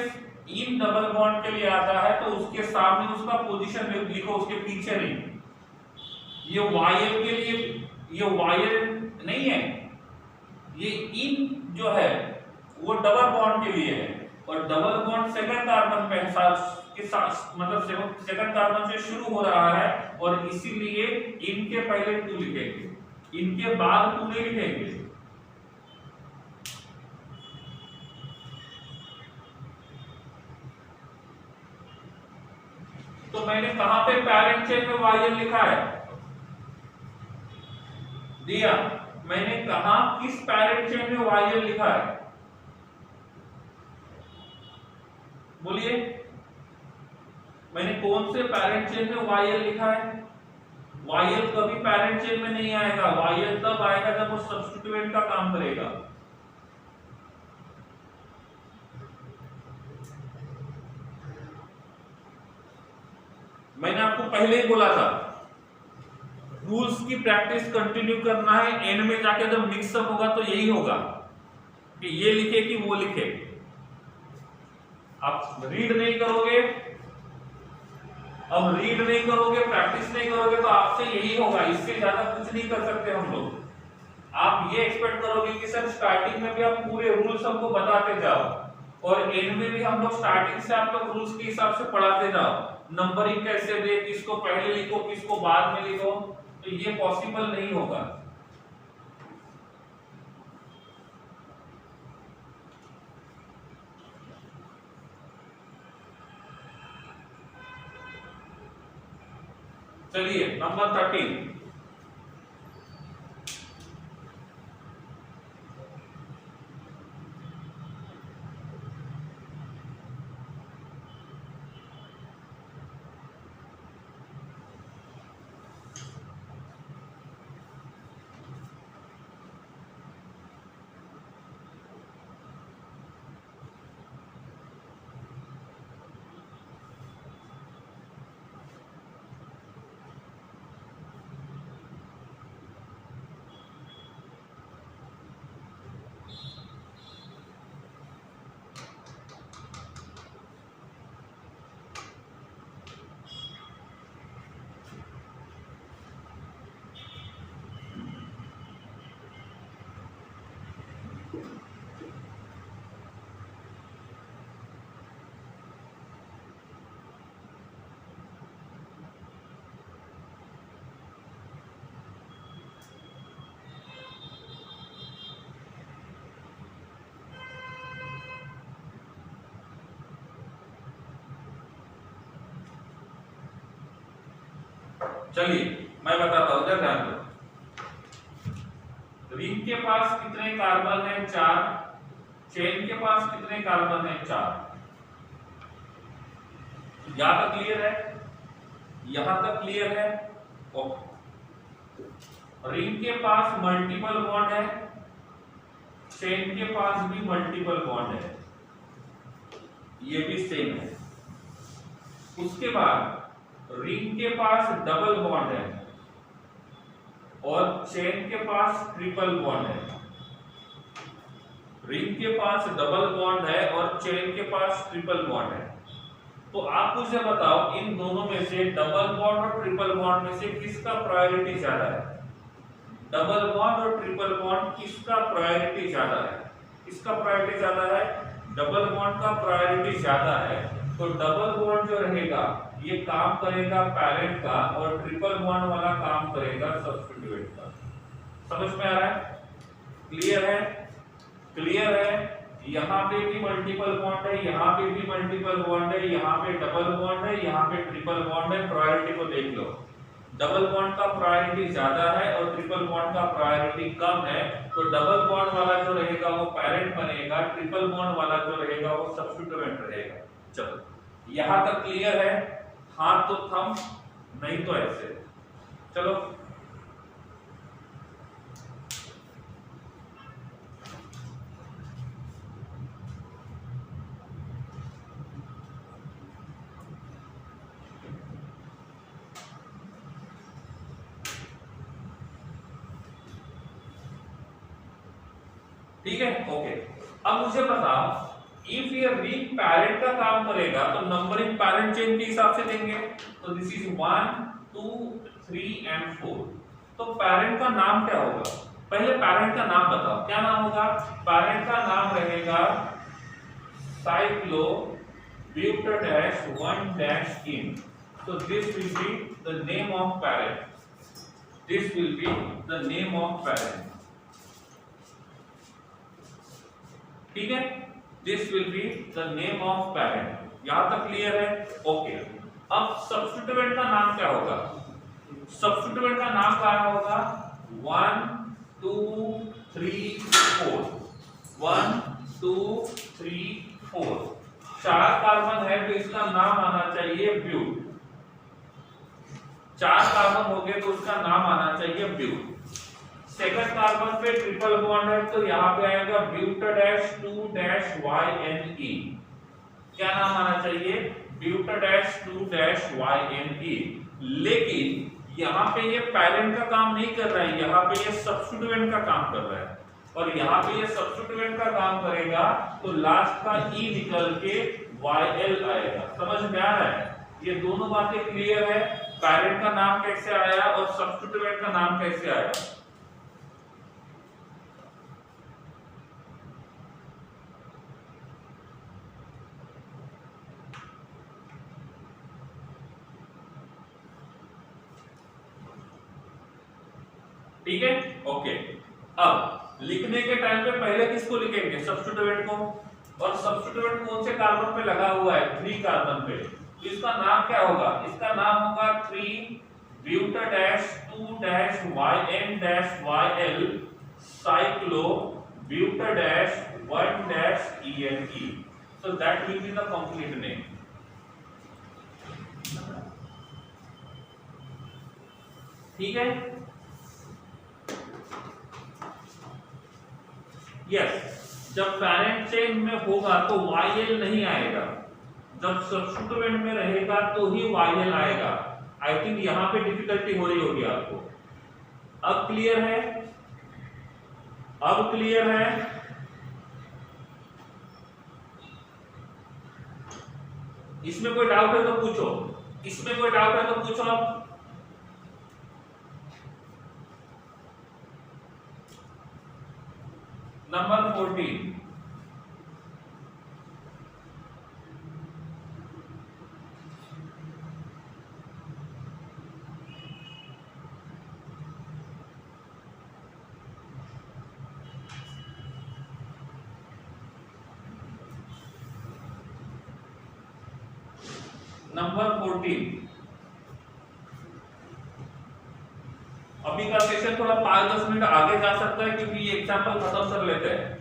इन डबल बॉन्ड के लिए आता है तो उसके सामने उसका पोजीशन लिखो, उसके पीछे नहीं। ये YL के लिए, ये YL नहीं है, ये इन जो है वो डबल बॉन्ड के लिए है, और डबल बॉन्ड सेकंड कार्बन पे के साथ, मतलब सेकंड कार्बन से शुरू हो रहा है, और इसीलिए इनके पहले 2 लिखेंगे, इनके बाद 2 नहीं लिखेंगे। तो मैंने कहां पे पेरेंट चेन में YL लिखा है? दिया, मैंने कहा किस पेरेंट चेन में YL लिखा है? बोलिए, मैंने कौन से पेरेंट चेन में YL लिखा है? YL कभी पेरेंट चेन में नहीं आएगा, YL तब आएगा जब वो सब्स्टिट्यूएंट का काम करेगा। मैंने आपको पहले ही बोला था, रूल्स की प्रैक्टिस कंटिन्यू करना है, एंड में जाके जब मिक्सअप होगा तो यही होगा कि ये लिखे कि वो लिखे। आप रीड नहीं करोगे, अब रीड नहीं करोगे, प्रैक्टिस नहीं करोगे तो आपसे यही होगा, इससे ज्यादा कुछ नहीं कर सकते हम लोग। आप ये एक्सपेक्ट करोगे कि सर स्टार्टिंग में भी आप पूरे रूल्स हमको बताते जाओ, और एंड में भी हम लोग स्टार्टिंग से आप लोग रूल्स के हिसाब से पढ़ाते जाओ, नंबरिंग कैसे दे, किसको पहले लिखो किसको बाद में लिखो, तो ये पॉसिबल नहीं होगा। चलिए नंबर 13। चलिए मैं बताता हूं, ध्यान दो। रिंग के पास कितने कार्बन है? 4। चेन के पास कितने कार्बन है? 4। यहां तक क्लियर है? यहां तक क्लियर है? ओके। रिंग के पास मल्टीपल बॉन्ड है, चेन के पास भी मल्टीपल बॉन्ड है, ये भी सेम है। उसके बाद रिंग के पास डबल बॉन्ड है और चेन के पास ट्रिपल बॉन्ड है। रिंग के पास डबल बॉन्ड है और चेन के पास ट्रिपल बॉन्ड है। तो आप मुझे बताओ इन दोनों में से, डबल बॉन्ड और ट्रिपल बॉन्ड में से किसका प्रायोरिटी ज्यादा है? डबल बॉन्ड और ट्रिपल बॉन्ड किसका प्रायोरिटी ज्यादा है? किसका प्रायोरिटी ज्यादा है? डबल बॉन्ड का प्रायोरिटी ज्यादा है। तो डबल बॉन्ड जो रहेगा ये काम करेगा पैरेंट का और ट्रिपल बॉन्ड वाला काम करेगा सब्स्टिट्यूएंट का। समझ में आ रहा है? क्लियर है? क्लियर है? यहाँ पे भी मल्टीपल बॉन्ड है, यहाँ पे भी मल्टीपल बॉन्ड है, यहाँ पे डबल बॉन्ड है, यहाँ पे ट्रिपल बॉन्ड है। प्रायोरिटी को देख लो, डबल बॉन्ड का प्रायोरिटी ज्यादा है और ट्रिपल बॉन्ड का प्रायोरिटी कम है। तो डबल बॉन्ड वाला जो रहेगा वो पैरेंट बनेगा, ट्रिपल बॉन्ड वाला जो रहेगा वो सब्स्टिट्यूएंट रहेगा। चलो यहाँ तक क्लियर है? हाँ तो थंब, नहीं तो ऐसे। चलो ठीक है, ओके। अब मुझे बताओ, इफ ये रिंग पैरेंट का काम करेगा तो नंबरिंग पैरेंट चेन के हिसाब से देंगे। तो दिस इज 1 2 3 एंड 4। तो पैरेंट का नाम क्या होगा? पहले पैरेंट का नाम बताओ, क्या नाम होगा? पैरेंट का नाम रहेगा cyclo buta dash 1-इन। So this will be the name of parent. This will be the name of parent. ठीक है, this will be the name of parent. यहां तक क्लियर है? ओके। अब सब्स्टिट्यूएंट का नाम क्या होगा? सब्स्टिट्यूएंट का नाम क्या होगा? 1 2 3 4। 1 2 3 4। 4 कार्बन है तो इसका नाम आना चाहिए ब्यूट। 4 कार्बन हो गए तो उसका नाम आना चाहिए ब्यूट। सेकंड कार्बन पे ट्रिपल बॉन्ड है तो यहाँ पे आएगा ब्यूटाडैश 2-YNE। क्या नाम आना चाहिए? ब्यूटाडैश 2-YNE। लेकिन यहाँ पे ये पैरेंट का काम नहीं कर रहा है, यहाँ पे ये सब्स्टिट्यूएंट का काम कर रहा है। और यहाँ पे ये सब्स्टिट्यूएंट का काम करेगा तो लास्ट का E निकल के YL आएगा। समझ में आ रहा है? ये दोनों बातें क्लियर है? पैरेंट का नाम कैसे आया और सब्स्टिट्यूएंट का नाम कैसे आया? ठीक है, ओके। अब लिखने के टाइम पे पहले किसको लिखेंगे? सब्स्टिट्यूएंट को। और सब्स्टिट्यूएंट कौन से कार्बन पे लगा हुआ है? 3 कार्बन पे। तो इसका नाम क्या होगा? इसका नाम होगा 3 buta dash 2-YN-YL cyclo buta dash 1-ENE। So that will be the complete name. ठीक है? यस, जब पैरेंट चेन में होगा तो YL नहीं आएगा, जब सब्स्टिट्यूएंट में रहेगा तो ही YL आएगा। आई थिंक यहाँ पे डिफिकल्टी हो रही होगी आपको। अब क्लियर है? अब क्लियर है? इसमें कोई डाउट है तो पूछो, इसमें कोई डाउट है तो पूछो आप। नंबर 14। नंबर 14। अभी का सेशन थोड़ा 5-10 मिनट आगे जा सकता है क्योंकि ये एग्जांपल खत्म कर लेते हैं।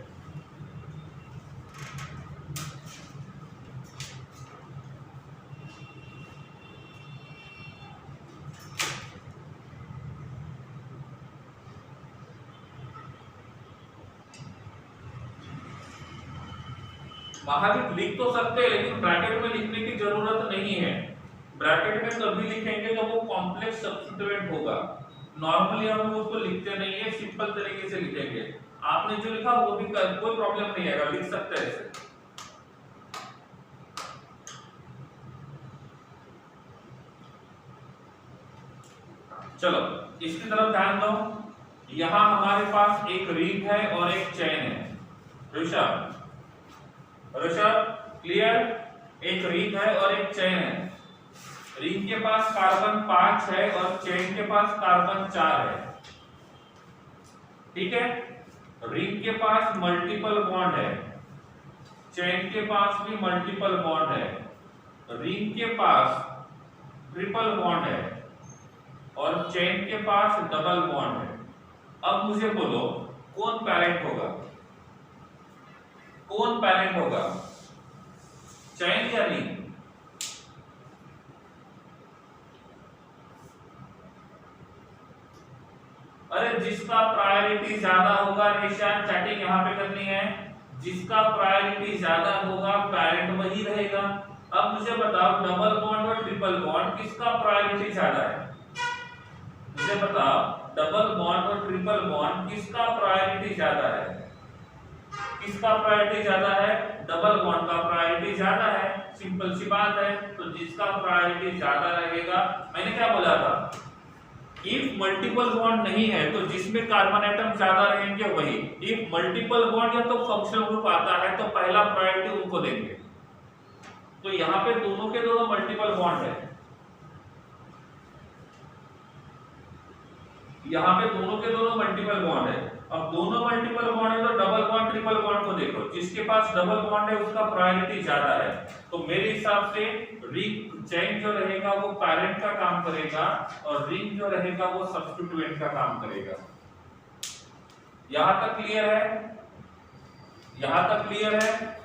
बाहर लिख तो सकते हैं लेकिन ब्रैकेट में लिखने की जरूरत नहीं है। ब्रैकेट में तभी लिखेंगे जब वो कॉम्प्लेक्स सब्स्टिट्यूएंट होगा। नॉर्मली हम उसको लिखते नहीं है, सिंपल तरीके से लिखेंगे। आपने जो लिखा वो भी कोई प्रॉब्लम नहीं आएगा, लिख सकते हैं ऐसे। चलो इसकी तरफ ध्यान दो। यहां हमारे पास एक रिंग है और एक चेन है। ऋषभ क्लियर? एक रिंग है और एक चेन है। रिंग के पास कार्बन 5 है और चेन के पास कार्बन 4 है। ठीक है, रिंग के पास मल्टीपल बॉन्ड है, चेन के पास भी मल्टीपल बॉन्ड है, रिंग के पास ट्रिपल बॉन्ड है और चेन के पास डबल बॉन्ड है। अब मुझे बोलो कौन पैरेंट होगा? कौन पैरेंट होगा, चेन या रिंग? अरे जिसका प्रायोरिटी ज्यादा होगा, निशान चैटिंग यहां पे करनी है, जिसका प्रायोरिटी ज्यादा होगा पैरेंट वही रहेगा। अब मुझे बताओ डबल बॉन्ड और ट्रिपल बॉन्ड किसका प्रायोरिटी ज्यादा है? मुझे बताओ डबल बॉन्ड और ट्रिपल बॉन्ड किसका प्रायोरिटी ज्यादा है? किसका प्रायोरिटी ज्यादा है? डबल बॉन्ड का प्रायोरिटी ज्यादा है, सिंपल सी बात है। तो जिसका प्रायोरिटी ज्यादा रहेगा, मैंने क्या बोला था, इफ मल्टीपल बॉन्ड नहीं है तो जिसमें कार्बन एटम ज्यादा रहेंगे वही। इफ मल्टीपल बॉन्ड या तो फंक्शनल ग्रुप आता है तो पहला प्रायोरिटी उनको देंगे। तो यहाँ पे दोनों के दोनों मल्टीपल बॉन्ड है, यहाँ पे दोनों के दोनों मल्टीपल बॉन्ड है। अब दोनों मल्टीपल बॉन्ड है तो डबल बॉन्ड ट्रिपल बॉन्ड को देखो, जिसके पास डबल बॉन्ड है उसका प्रायोरिटी ज्यादा है। तो मेरे हिसाब से रिंग चेन जो रहेगा वो पैरेंट का काम करेगा और रिंग जो रहेगा वो सब्स्टिट्यूएंट का काम करेगा। यहां तक क्लियर है? यहां तक क्लियर है?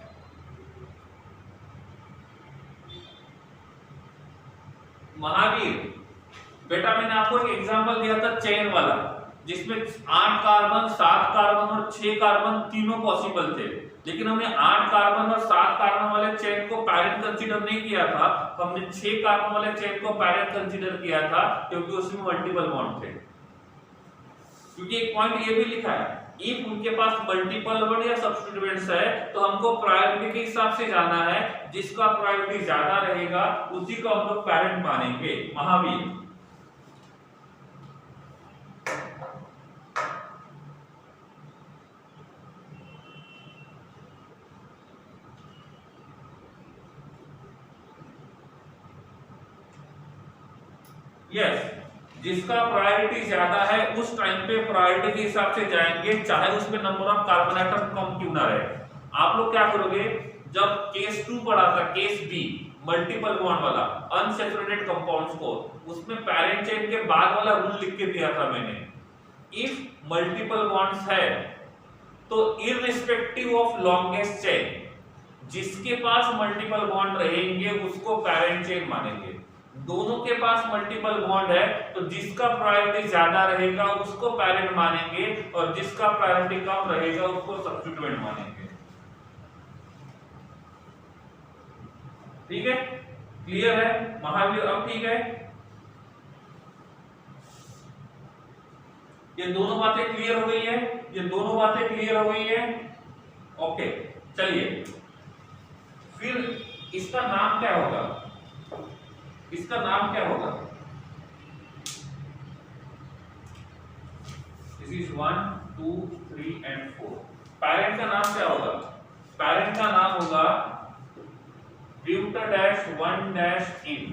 महावीर बेटा मैंने आपको एक एग्जांपल दिया था चेन वाला, जिसमें 8 कार्बन 7 कार्बन और 6 कार्बन तीनों पॉसिबल थे, लेकिन हमने 8 कार्बन और 7 कार्बन वाले चेन को पैरेंट कंसीडर नहीं किया था, हमने 6 कार्बन वाले चेन को पैरेंट कंसीडर किया था क्योंकि उसमें मल्टीपल बॉन्ड थे। क्योंकि एक पॉइंट ये भी लिखा है, इफ उनके पास मल्टीपल बॉन्ड या सब्स्टिट्यूएंट्स है तो हमको प्रायोरिटी के हिसाब से जाना है, जिसका प्रायोरिटी ज्यादा रहेगा उसी को हम लोग पैरेंट मानेंगे। महावीर यस, जिसका प्रायोरिटी ज्यादा है उस टाइम पे प्रायोरिटी के हिसाब से जाएंगे, चाहे उसमें नंबर ऑफ कार्बन एटम कम क्यों ना रहे। आप लोग क्या करोगे, जब केस 2 पढ़ा था, केस बी मल्टीपल बॉन्ड वाला अनसैचुरेटेड कंपाउंड्स को, उसमें पैरेंट चेन के बाद वाला रूल लिख के दिया था मैंने, इफ मल्टीपल बॉन्ड्स है तो इररिस्पेक्टिव ऑफ लॉन्गेस्ट चेन जिसके पास मल्टीपल बॉन्ड रहेंगे उसको पैरेंट चेन मानेंगे। दोनों के पास मल्टीपल बॉन्ड है तो जिसका प्रायोरिटी ज्यादा रहेगा उसको पैरेंट मानेंगे और जिसका प्रायोरिटी कम रहेगा उसको सब्स्टिट्यूएंट मानेंगे। ठीक है, क्लियर है महावीर? अब ठीक है, ये दोनों बातें क्लियर हो गई है, ये दोनों बातें क्लियर हो गई है। ओके चलिए, फिर इसका नाम क्या होगा? इसका नाम क्या होगा? This is 1 2 3 and 4। पैरेंट का नाम क्या होगा? पैरेंट का नाम होगा ब्यूटा-1-इन।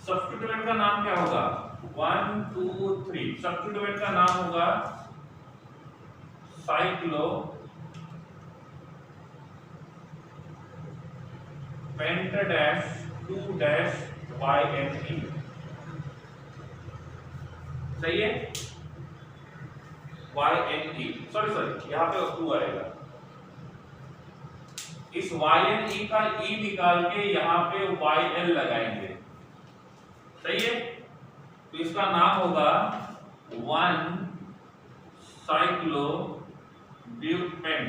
सब्स्टिट्यूएंट का नाम क्या होगा? 1 2 3। सब्स्टिट्यूएंट का नाम होगा साइक्लो पेंटा-2-YNE। सही है, YNE, सॉरी यहां पे 2 आएगा। इस YNE का E निकाल के यहां पे YL लगाएंगे। सही है, तो इसका नाम होगा 1 साइक्लो ब्यूटेन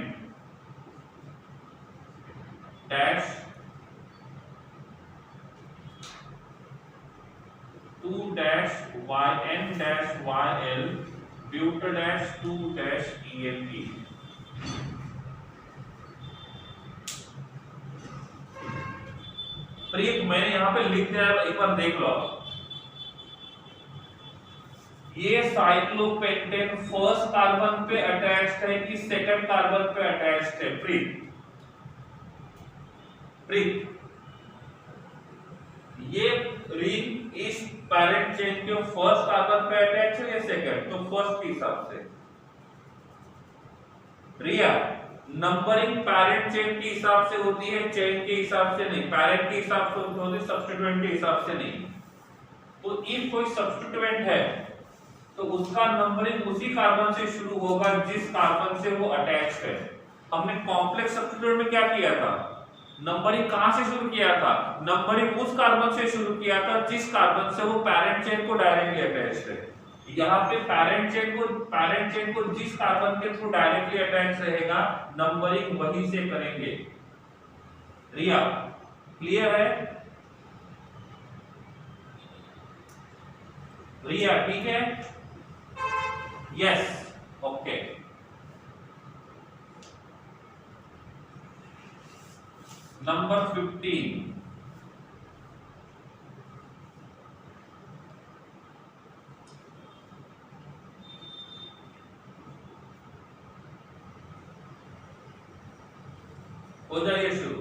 डैश 2-YN-YL ब्यूटा-2-ENE। पर ये मैंने यहां पे लिख दिया है, एक बार देख लो। ये साइक्लोपेंटेन फर्स्ट कार्बन पे अटैच्ड है कि सेकंड कार्बन पे अटैच्ड है? प्रीत, ये रिंग इस पैरेंट चेन के फर्स्ट कार्बन पे अटैच है या सेकंड? तो फर्स्ट के हिसाब से। रिया, नंबरिंग पैरेंट चेन के हिसाब से होती है, चेन के हिसाब से नहीं, पैरेंट के हिसाब से होती है, सब्स्टिट्यूएंट के हिसाब से नहीं। तो इफ कोई सब्स्टिट्यूएंट है तो उसका नंबरिंग उसी कार्बन से शुरू होगा जिस कार्बन से वो अटैच्ड है। हमने कॉम्प्लेक्स सब्स्टिट्यूएंट में क्या किया था? नंबरिंग कहां से शुरू किया था? नंबरिंग उस कार्बन से शुरू किया था जिस कार्बन से वो पैरेंट चेन को डायरेक्टली अटैच्ड है। यहाँ पे पैरेंट चेन को जिस कार्बन के थ्रू डायरेक्टली अटैच रहेगा, नंबरिंग वहीं से करेंगे। रिया, क्लियर है? रिया, ठीक है? Yes, okay. नंबर 15, हो जाइए शुरू।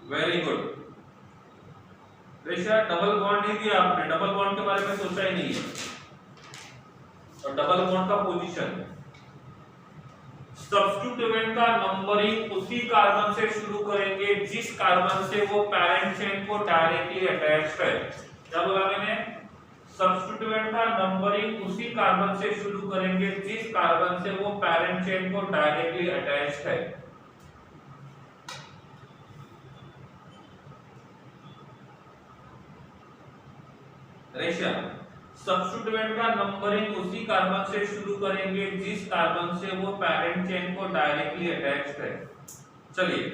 Very good. रेशा, डबल बॉन्ड नहीं दिया आपने, डबल बॉन्ड के बारे में सोचा ही नहीं है। और डबल बॉन्ड का पोजीशन, सब्स्टिट्यूएंट का नंबरिंग उसी कार्बन से शुरू करेंगे जिस कार्बन से वो पैरेंट चेन को डायरेक्टली अटैच्ड है। क्या बोला मैंने? सब्स्टिट्यूएंट का नंबरिंग उसी कार्बन से शुरू करेंगे जिस कार्बन से वो पैरेंट चेन को डायरेक्टली अटैच्ड है। रेशा, सब्स्टिट्यूएंट का नंबरिंग उसी कार्बन से शुरू करेंगे जिस कार्बन से वो पैरेंट चेन को डायरेक्टली अटैच्ड है। चलिए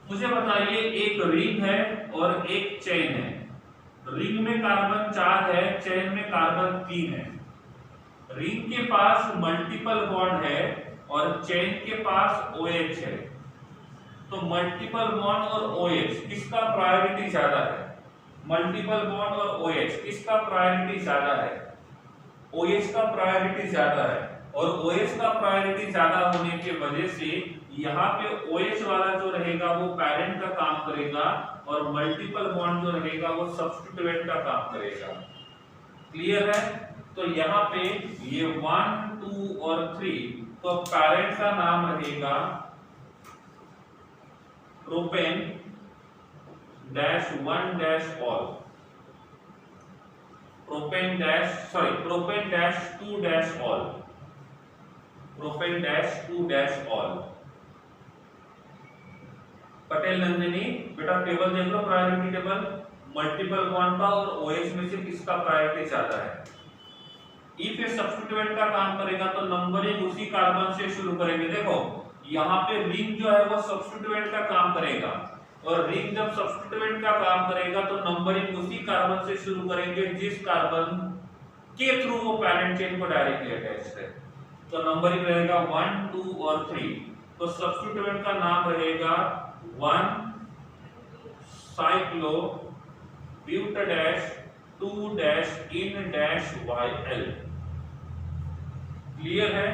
मुझे बताइए, एक रिंग है और एक चेन है। रिंग में कार्बन 4 है, चेन में कार्बन 3 है। रिंग के पास मल्टीपल बॉन्ड है और चेन के पास OH है। तो मल्टीपल बॉन्ड और OH किसका प्रायोरिटी ज्यादा है? मल्टीपल बॉन्ड और OH किसका प्रायोरिटी ज्यादा है? OH का प्रायोरिटी ज्यादा है। और OH का प्रायोरिटी ज्यादा होने की वजह से यहाँ पे OH वाला जो रहेगा वो पैरेंट का काम करेगा और मल्टीपल बॉन्ड जो रहेगा वो सब्स्टिट्यूएंट का काम करेगा। क्लियर है? तो यहाँ पे ये 1, 2 और 3, तो पैरेंट का नाम रहेगा प्रोपेन -1-ऑल, प्रोपेन -2-ऑल, प्रोपेन -2-ऑल। पटेल नंदिनी, बेटा टेबल देख लो, प्रायोरिटी टेबल, मल्टीपल बॉन्ड का और OH में से किसका प्रायोरिटी ज्यादा है। इफ ये सब्स्टिट्यूएंट का काम करेगा तो नंबरिंग उसी कार्बन से शुरू करेंगे। देखो यहाँ पे रिंग जो है वो सब्स्टिट्यूएंट का काम करेगा और रिंग जब सब्स्टिट्यूएंट का काम करेगा तो नंबरिंग उसी कार्बन से शुरू करेंगे जिस कार्बन के थ्रू वो पैरेंट चेन को डायरेक्टली अटैच्ड है। तो नंबरिंग रहेगा 1, 2 और 3। तो सब्स्टिट्यूएंट का नाम रहेगा 1 साइक्लो ब्यूटाडैश 2-इन-YL। क्लियर है?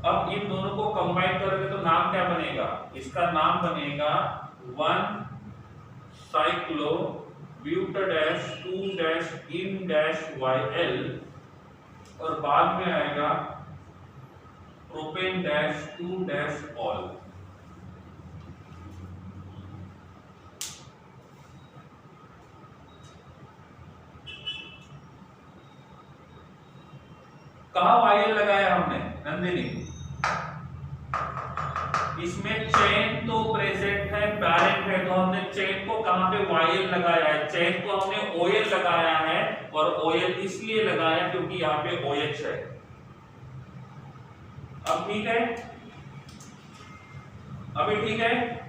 अब इन दोनों को कंबाइन करोगे तो नाम क्या बनेगा? इसका नाम बनेगा 1 साइक्लो ब्यूटाडैश 2-इन-YL और बाद में आएगा प्रोपेन -2-ऑल। कहाँ YL लगाया हमने नंदिनी? इसमें चेन तो प्रेजेंट है, पैरेंट है, तो हमने चेन को कहां पे YL लगाया है, चेन को हमने OL लगाया है, और OL इसलिए लगाया क्योंकि यहाँ पे OH है। अब ठीक है, अभी ठीक है।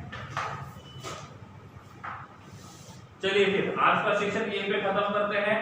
चलिए फिर आज का सेशन यहीं पे खत्म करते हैं।